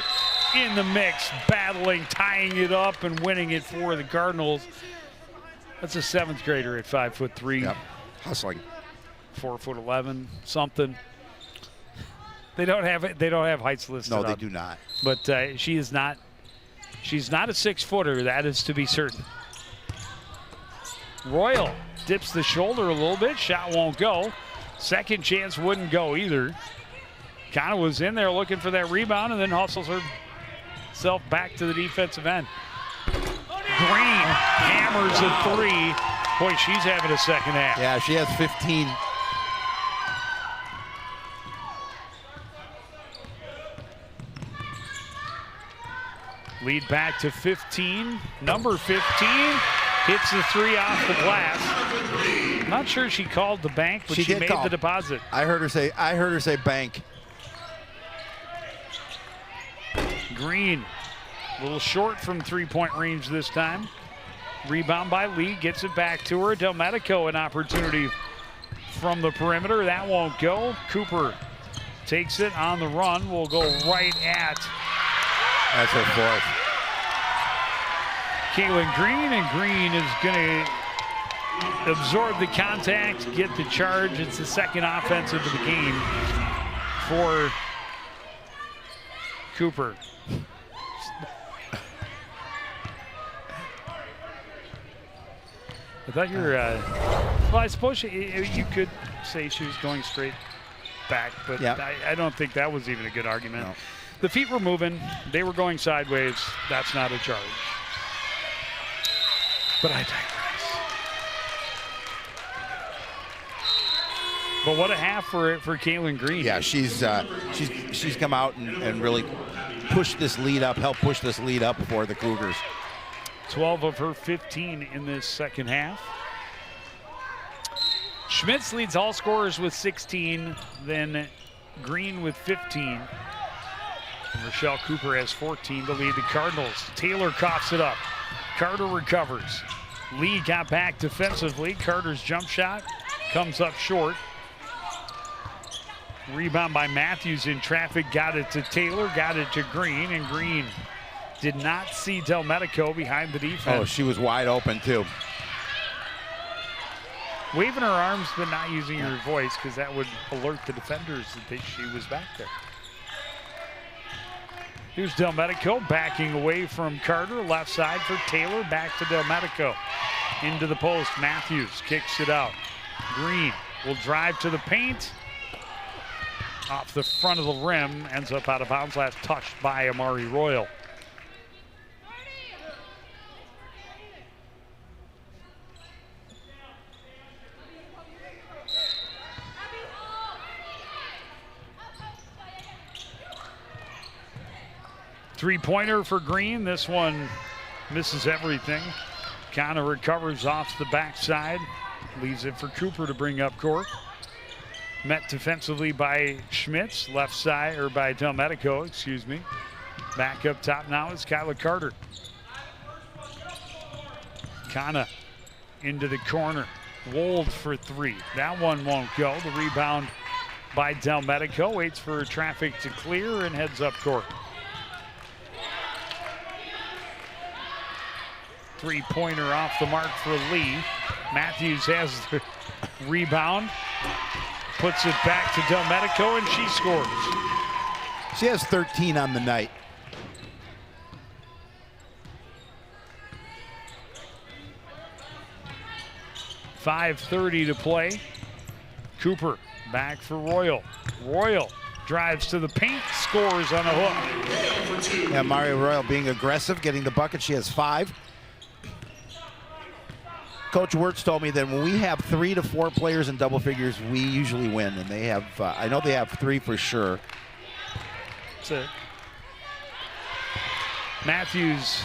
S2: in the mix, battling, tying it up, and winning it for the Cardinals. That's a 7th grader at 5'3".
S3: Yep. Hustling.
S2: 4'11", something. They don't have it. They don't have heights listed.
S3: No, they do not.
S2: But she is not. She's not a 6-footer. That is to be certain. Royal dips the shoulder a little bit. Shot won't go. Second chance wouldn't go either. Kind of was in there looking for that rebound and then hustles herself back to the defensive end. Green hammers a 3. Boy, she's having a second half.
S3: Yeah, she has 15.
S2: Lead back to 15. Number 15 hits the 3 off the glass. I'm not sure she called the bank, but she made the deposit.
S3: I heard her say bank.
S2: Green, a little short from 3-point range this time. Rebound by Lee, gets it back to her. Delmedico, an opportunity from the perimeter. That won't go. Cooper takes it on the run. Will go right at.
S3: That's her 4th.
S2: Kaylin Green, and Green is going to absorb the contact, get the charge. It's the 2nd offensive of the game for Cooper. I thought you were, well, I suppose you could say she was going straight back, but
S3: yep.
S2: I don't think that was even a good argument.
S3: No.
S2: The feet were moving. They were going sideways. That's not a charge. But I digress. But what a half for Kaylin Green.
S3: Yeah, she's come out and really pushed this lead up, helped push this lead up for the Cougars.
S2: 12 of her 15 in this second half. Schmitz leads all scorers with 16, then Green with 15. And Rochelle Cooper has 14 to lead the Cardinals. Taylor coughs it up. Carter recovers. Lee got back defensively. Carter's jump shot comes up short. Rebound by Matthews in traffic. Got it to Taylor, got it to Green, and Green did not see Delmedico behind the defense.
S3: Oh, she was wide open too.
S2: Waving her arms but not using her voice because that would alert the defenders that she was back there. Here's Delmedico backing away from Carter. Left side for Taylor. Back to Delmedico. Into the post. Matthews kicks it out. Green will drive to the paint. Off the front of the rim. Ends up out of bounds. Last touched by Amari Royal. Three-pointer for Green. This one misses everything. Kind of recovers off the backside. Leaves it for Cooper to bring up court. Met defensively by Schmitz. Left side, or by Delmedico, excuse me. Back up top now is Kyla Carter. Kana into the corner. Wold for 3. That one won't go. The rebound by Delmedico. Waits for traffic to clear and heads up court. Three-pointer off the mark for Lee. Matthews has the rebound. Puts it back to Delmedico, and she scores.
S3: She has 13 on the night.
S2: .5:30 to play. Cooper back for Royal. Royal drives to the paint, scores on a hook.
S3: Yeah, Mario Royal being aggressive, getting the bucket. She has 5. Coach Wirtz told me that when we have 3 to 4 players in double figures, we usually win. And they have, I know they have 3 for sure.
S2: That's it. Matthews,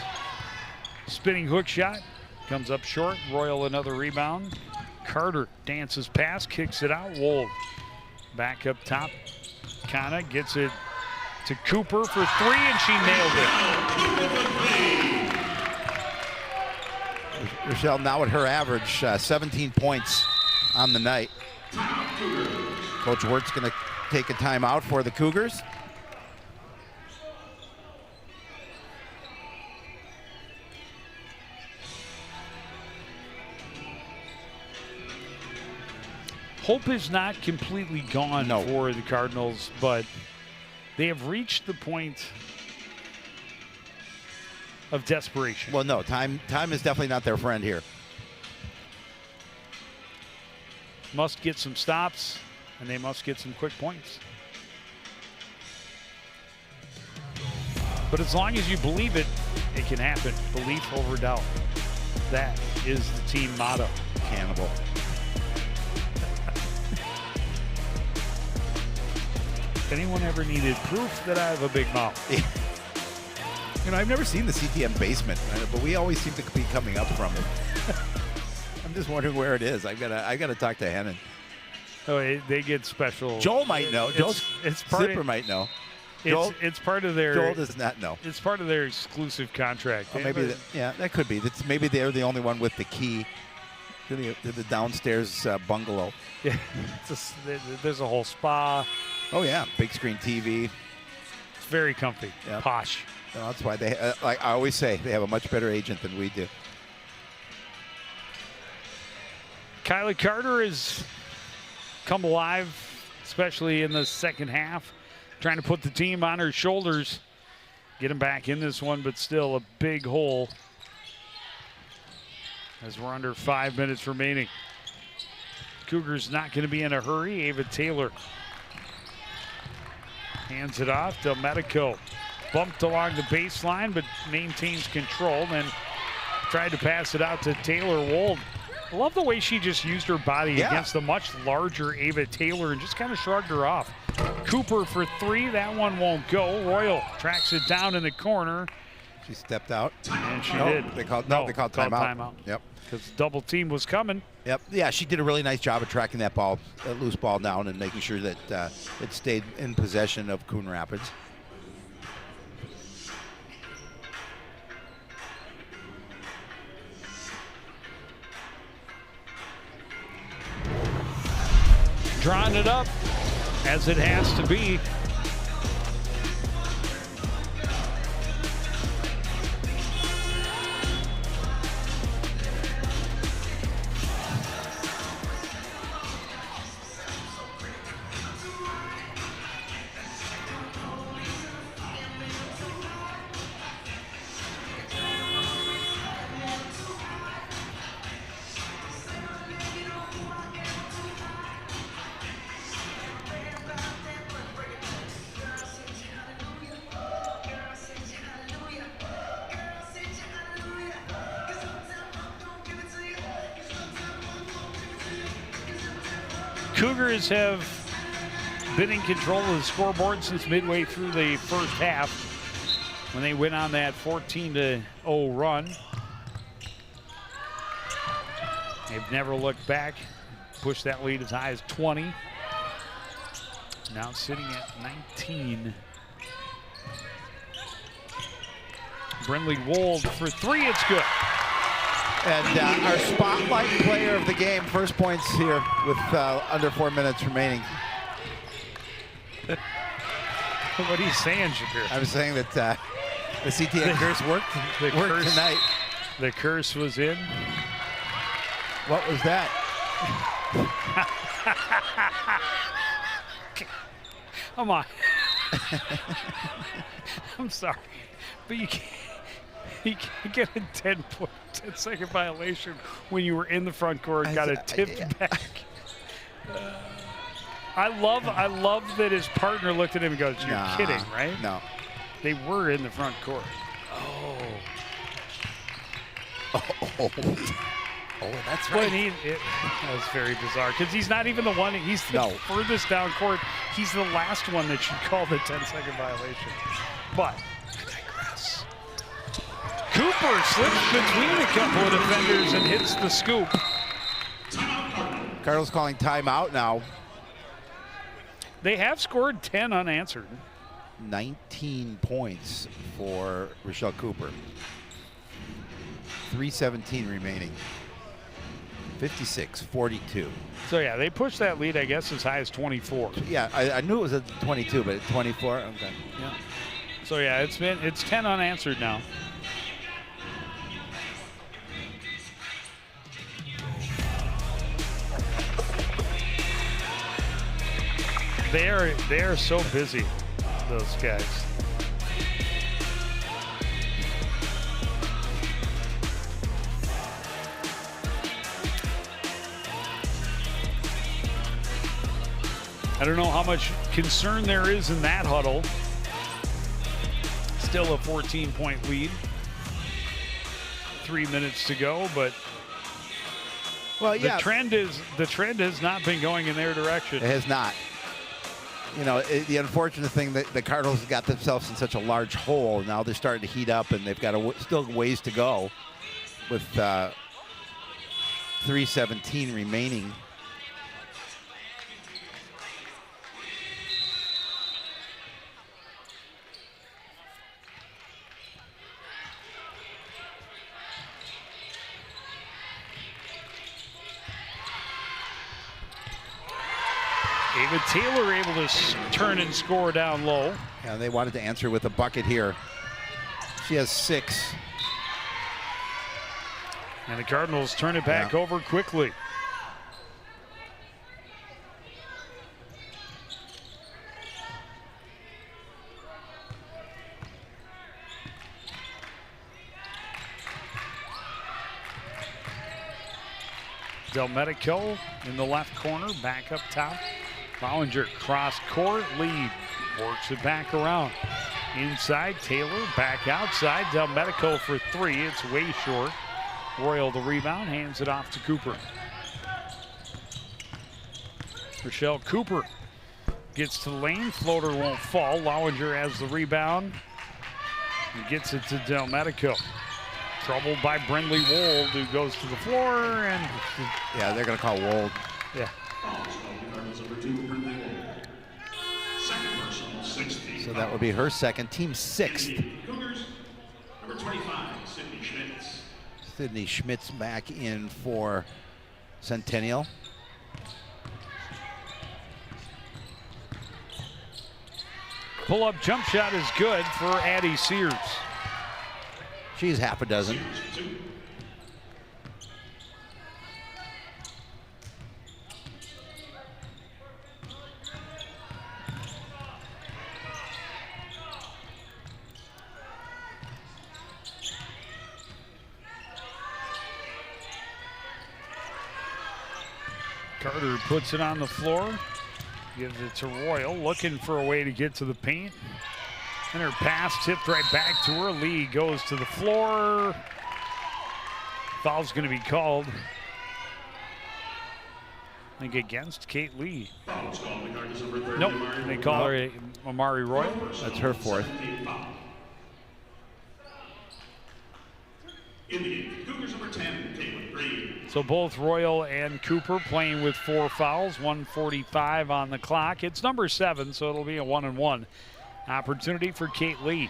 S2: spinning hook shot, comes up short. Royal another rebound. Carter dances past, kicks it out. Wold back up top. Kana gets it to Cooper for three, and she nailed it.
S3: Rochelle now at her average, 17 points on the night. Coach Wirt's going to take a timeout for the Cougars.
S2: Hope is not completely gone for the Cardinals, but they have reached the point of desperation.
S3: Well, no, time is definitely not their friend here.
S2: Must get some stops, and they must get some quick points. But as long as you believe it, it can happen. Belief over doubt. That is the team motto.
S3: Cannibal.
S2: If anyone ever needed proof that I have a big mouth.
S3: You know, I've never seen the CTM basement, but we always seem to be coming up from it. I'm just wondering where it is. I gotta talk to Hennon.
S2: Oh, they get special.
S3: Joel might know. Zipper might know.
S2: It's part of their.
S3: Joel does not know.
S2: It's part of their exclusive contract.
S3: Oh, maybe that could be. Maybe they're the only one with the key to the downstairs bungalow.
S2: Yeah, there's a whole spa.
S3: Oh yeah, big screen TV.
S2: It's very comfy, posh.
S3: No, that's why they, like I always say, they have a much better agent than we do.
S2: Kylie Carter has come alive, especially in the second half, trying to put the team on her shoulders, get them back in this one, but still a big hole as we're under 5 minutes remaining. Cougars not going to be in a hurry. Ava Taylor hands it off. Del Medico bumped along the baseline, but maintains control and tried to pass it out to Taylor Wold. I love the way she just used her body against the much larger Ava Taylor and just kind of shrugged her off. Cooper for three. That one won't go. Royal tracks it down in the corner.
S3: She stepped out.
S2: And she did.
S3: They called timeout.
S2: Yep. Because double team was coming.
S3: Yep. Yeah, she did a really nice job of tracking that ball, that loose ball down and making sure that it stayed in possession of Coon Rapids.
S2: Drawing it up as it has to be. Cougars have been in control of the scoreboard since midway through the first half when they went on that 14-0 run. They've never looked back, pushed that lead as high as 20. Now sitting at 19. Brindley Wold for three, it's good.
S3: And our spotlight player of the game, first points here with under 4 minutes remaining.
S2: What are you saying, Shapiro?
S3: I was saying that the CTN curse worked tonight.
S2: The curse was in.
S3: What was that?
S2: Come on. I'm sorry, but you can't get a 10-second violation when you were in the front court, got it tipped back. I love that his partner looked at him and goes, "You're kidding, right?"
S3: No.
S2: They were in the front court.
S3: Oh, that's right.
S2: That was very bizarre because he's not even the one. He's the furthest down court. He's the last one that should call the 10-second violation. But I digress. Cooper slips between a couple of defenders and hits the scoop.
S3: Cardinals calling timeout now.
S2: They have scored 10 unanswered.
S3: 19 points for Rochelle Cooper. 3:17 remaining. 56-42.
S2: So yeah, they pushed that lead, I guess, as high as 24.
S3: Yeah, I knew it was at 22, but at 24, okay.
S2: Yeah. So yeah, it's 10 unanswered now. They are so busy, those guys. I don't know how much concern there is in that huddle. Still a 14-point lead. 3 minutes to go, but
S3: well, yeah,
S2: the trend has not been going in their direction.
S3: It has not. You know, the unfortunate thing that the Cardinals got themselves in such a large hole. Now they're starting to heat up, and they've got still ways to go with 3:17 remaining.
S2: Ava Taylor able to turn and score down low.
S3: Yeah, they wanted to answer with a bucket here. She has 6.
S2: And the Cardinals turn it back over quickly. Del Medico in the left corner, back up top. Bollinger cross court, lead, works it back around. Inside, Taylor back outside. Del Medico for 3, it's way short. Royal the rebound, hands it off to Cooper. Rochelle Cooper gets to the lane, floater won't fall. Lowinger has the rebound. He gets it to Del Medico. Troubled by Brindley Wold, who goes to the floor, and
S3: yeah, they're going to call Wold.
S2: Yeah.
S3: So that would be her second, team 6th.
S1: Number 25, Sydney Schmitz.
S3: Sydney Schmitz back in for Centennial.
S2: Pull-up jump shot is good for Addie Sears.
S3: She's half a dozen.
S2: Carter puts it on the floor, gives it to Royal, looking for a way to get to the paint. And her pass tipped right back to her. Lee goes to the floor. Foul's going to be called, I think, against Kate Lee. Nope, they call her Amari Royal.
S3: That's her 4th.
S1: Cougars number 10, Caitlin Green.
S2: So both Royal and Cooper playing with 4 fouls, 1:45 on the clock. It's number 7, so it'll be a 1-and-1 opportunity for Kate Lee.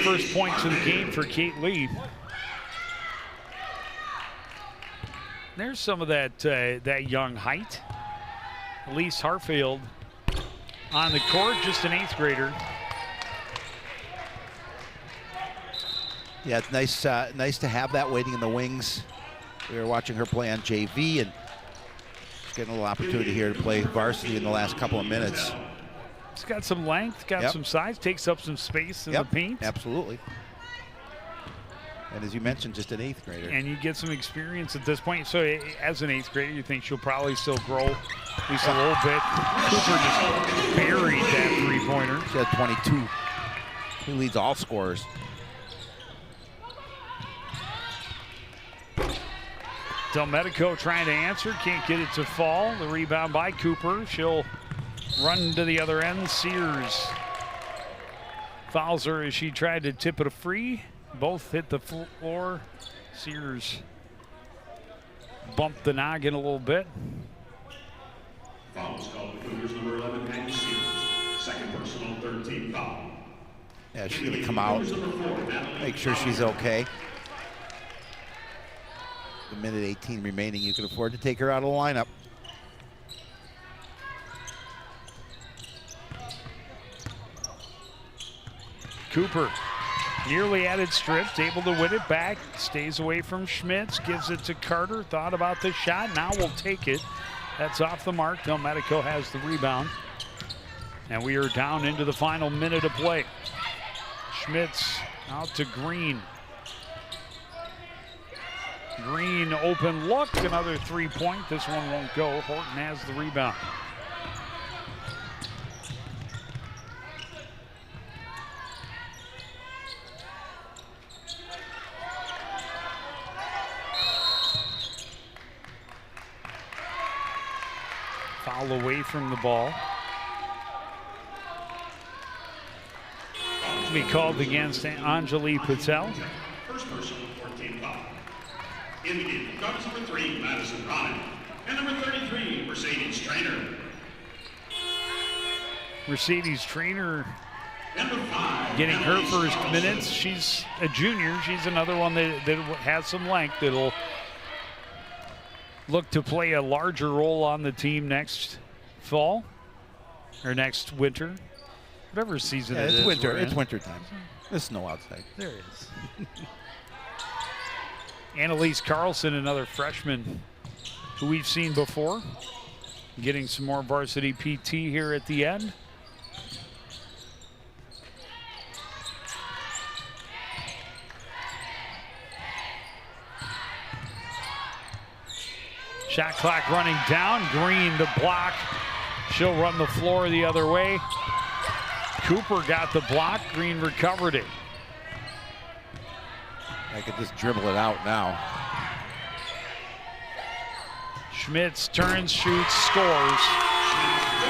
S2: First points of the game for Kate Lee. There's some of that that young height. Elise Hartfield on the court, just an 8th grader.
S3: Yeah, it's nice to have that waiting in the wings. We were watching her play on JV, and she's getting a little opportunity here to play varsity in the last couple of minutes.
S2: It's got some length, got some size, takes up some space in the paint.
S3: Absolutely. And as you mentioned, just an 8th grader.
S2: And you get some experience at this point. So as an 8th grader, you think she'll probably still grow at least a little bit. Cooper just buried that three-pointer.
S3: She had 22. He leads all scorers.
S2: Delmedico trying to answer, can't get it to fall. The rebound by Cooper. She'll run to the other end. Sears fouls her as she tried to tip it free. Both hit the floor. Sears bumped the noggin a little bit.
S1: Foul is called the Cougars, number 11, Maggie Sears. Second personal, 13 foul.
S3: Yeah, she's going to come out, make sure she's okay. The minute 18 remaining, you can afford to take her out of the lineup.
S2: Cooper nearly added stripped, able to win it back, stays away from Schmitz, gives it to Carter, thought about the shot, now will take it. That's off the mark. Delmedico has the rebound. And we are down into the final minute of play. Schmitz out to Green. Green open look, another 3-point. This one won't go. Horton has the rebound. Foul away from the ball. To be called against Anjali Patel.
S1: First person, 14 foul. In the game, guards number 3, Madison Ryan. And number 33, Mercedes Trainer.
S2: Mercedes Trainer
S1: Number 5,
S2: getting her
S1: Emily
S2: first
S1: Carlson.
S2: minutes. She's a junior. She's another one that has some length that'll look to play a larger role on the team next fall or next winter. Whatever season it is.
S3: It's winter.
S2: we're
S3: It's
S2: in.
S3: winter time. There's snow outside.
S2: There it is. Annalise Carlson, another freshman who we've seen before, getting some more varsity PT here at the end. Shot clock running down. Green the block. She'll run the floor the other way. Cooper got the block. Green recovered it.
S3: I could just dribble it out now.
S2: Schmitz turns, shoots, scores.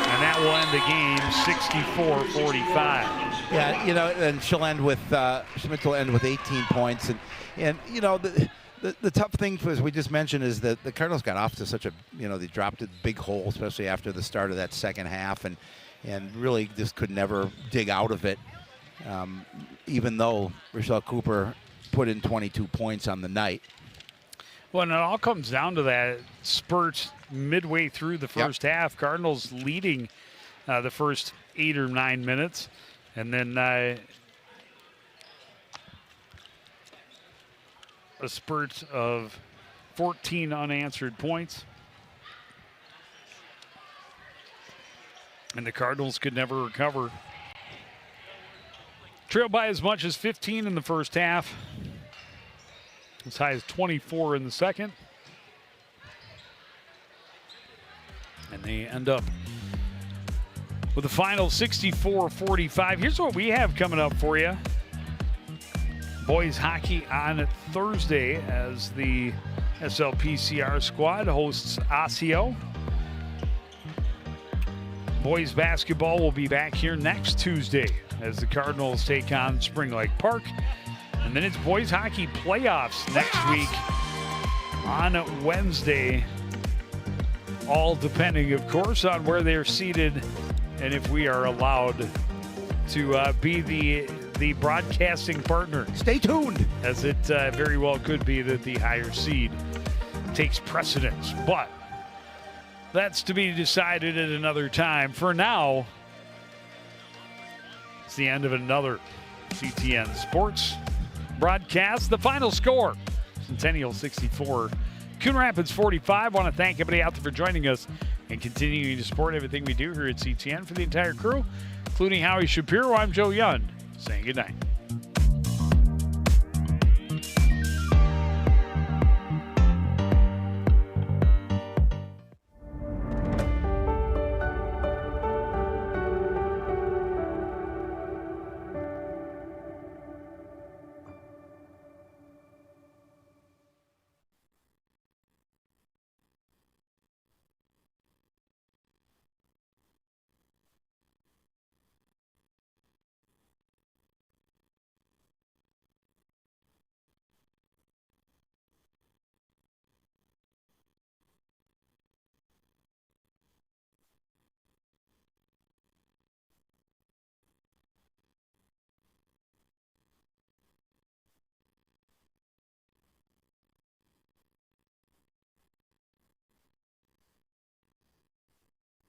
S2: And that will end the game 64-45.
S3: Yeah, you know, and she'll end with Schmitz will end with 18 points, and you know the tough thing, as we just mentioned, is that the Cardinals got off to such a, you know, they dropped a big hole, especially after the start of that second half, and really just could never dig out of it. Even though Rochelle Cooper put in 22 points on the night.
S2: Well, and it all comes down to that spurt midway through the first half. Cardinals leading the first 8 or 9 minutes, and then a spurt of 14 unanswered points. And the Cardinals could never recover. Trailed by as much as 15 in the first half. As high as 24 in the second. And they end up with a final 64-45. Here's what we have coming up for you. Boys hockey on Thursday as the SLPCR squad hosts Osseo. Boys basketball will be back here next Tuesday as the Cardinals take on Spring Lake Park. And then it's boys hockey playoffs next week on Wednesday. All depending, of course, on where they're seated and if we are allowed to be the broadcasting partner.
S3: Stay tuned.
S2: As it very well could be that the higher seed takes precedence. But that's to be decided at another time. For now, it's the end of another CTN Sports broadcast. The final score, Centennial 64, Coon Rapids 45. Want to thank everybody out there for joining us and continuing to support everything we do here at CTN. For the entire crew, including Howie Shapiro, I'm Joe Young, saying good night.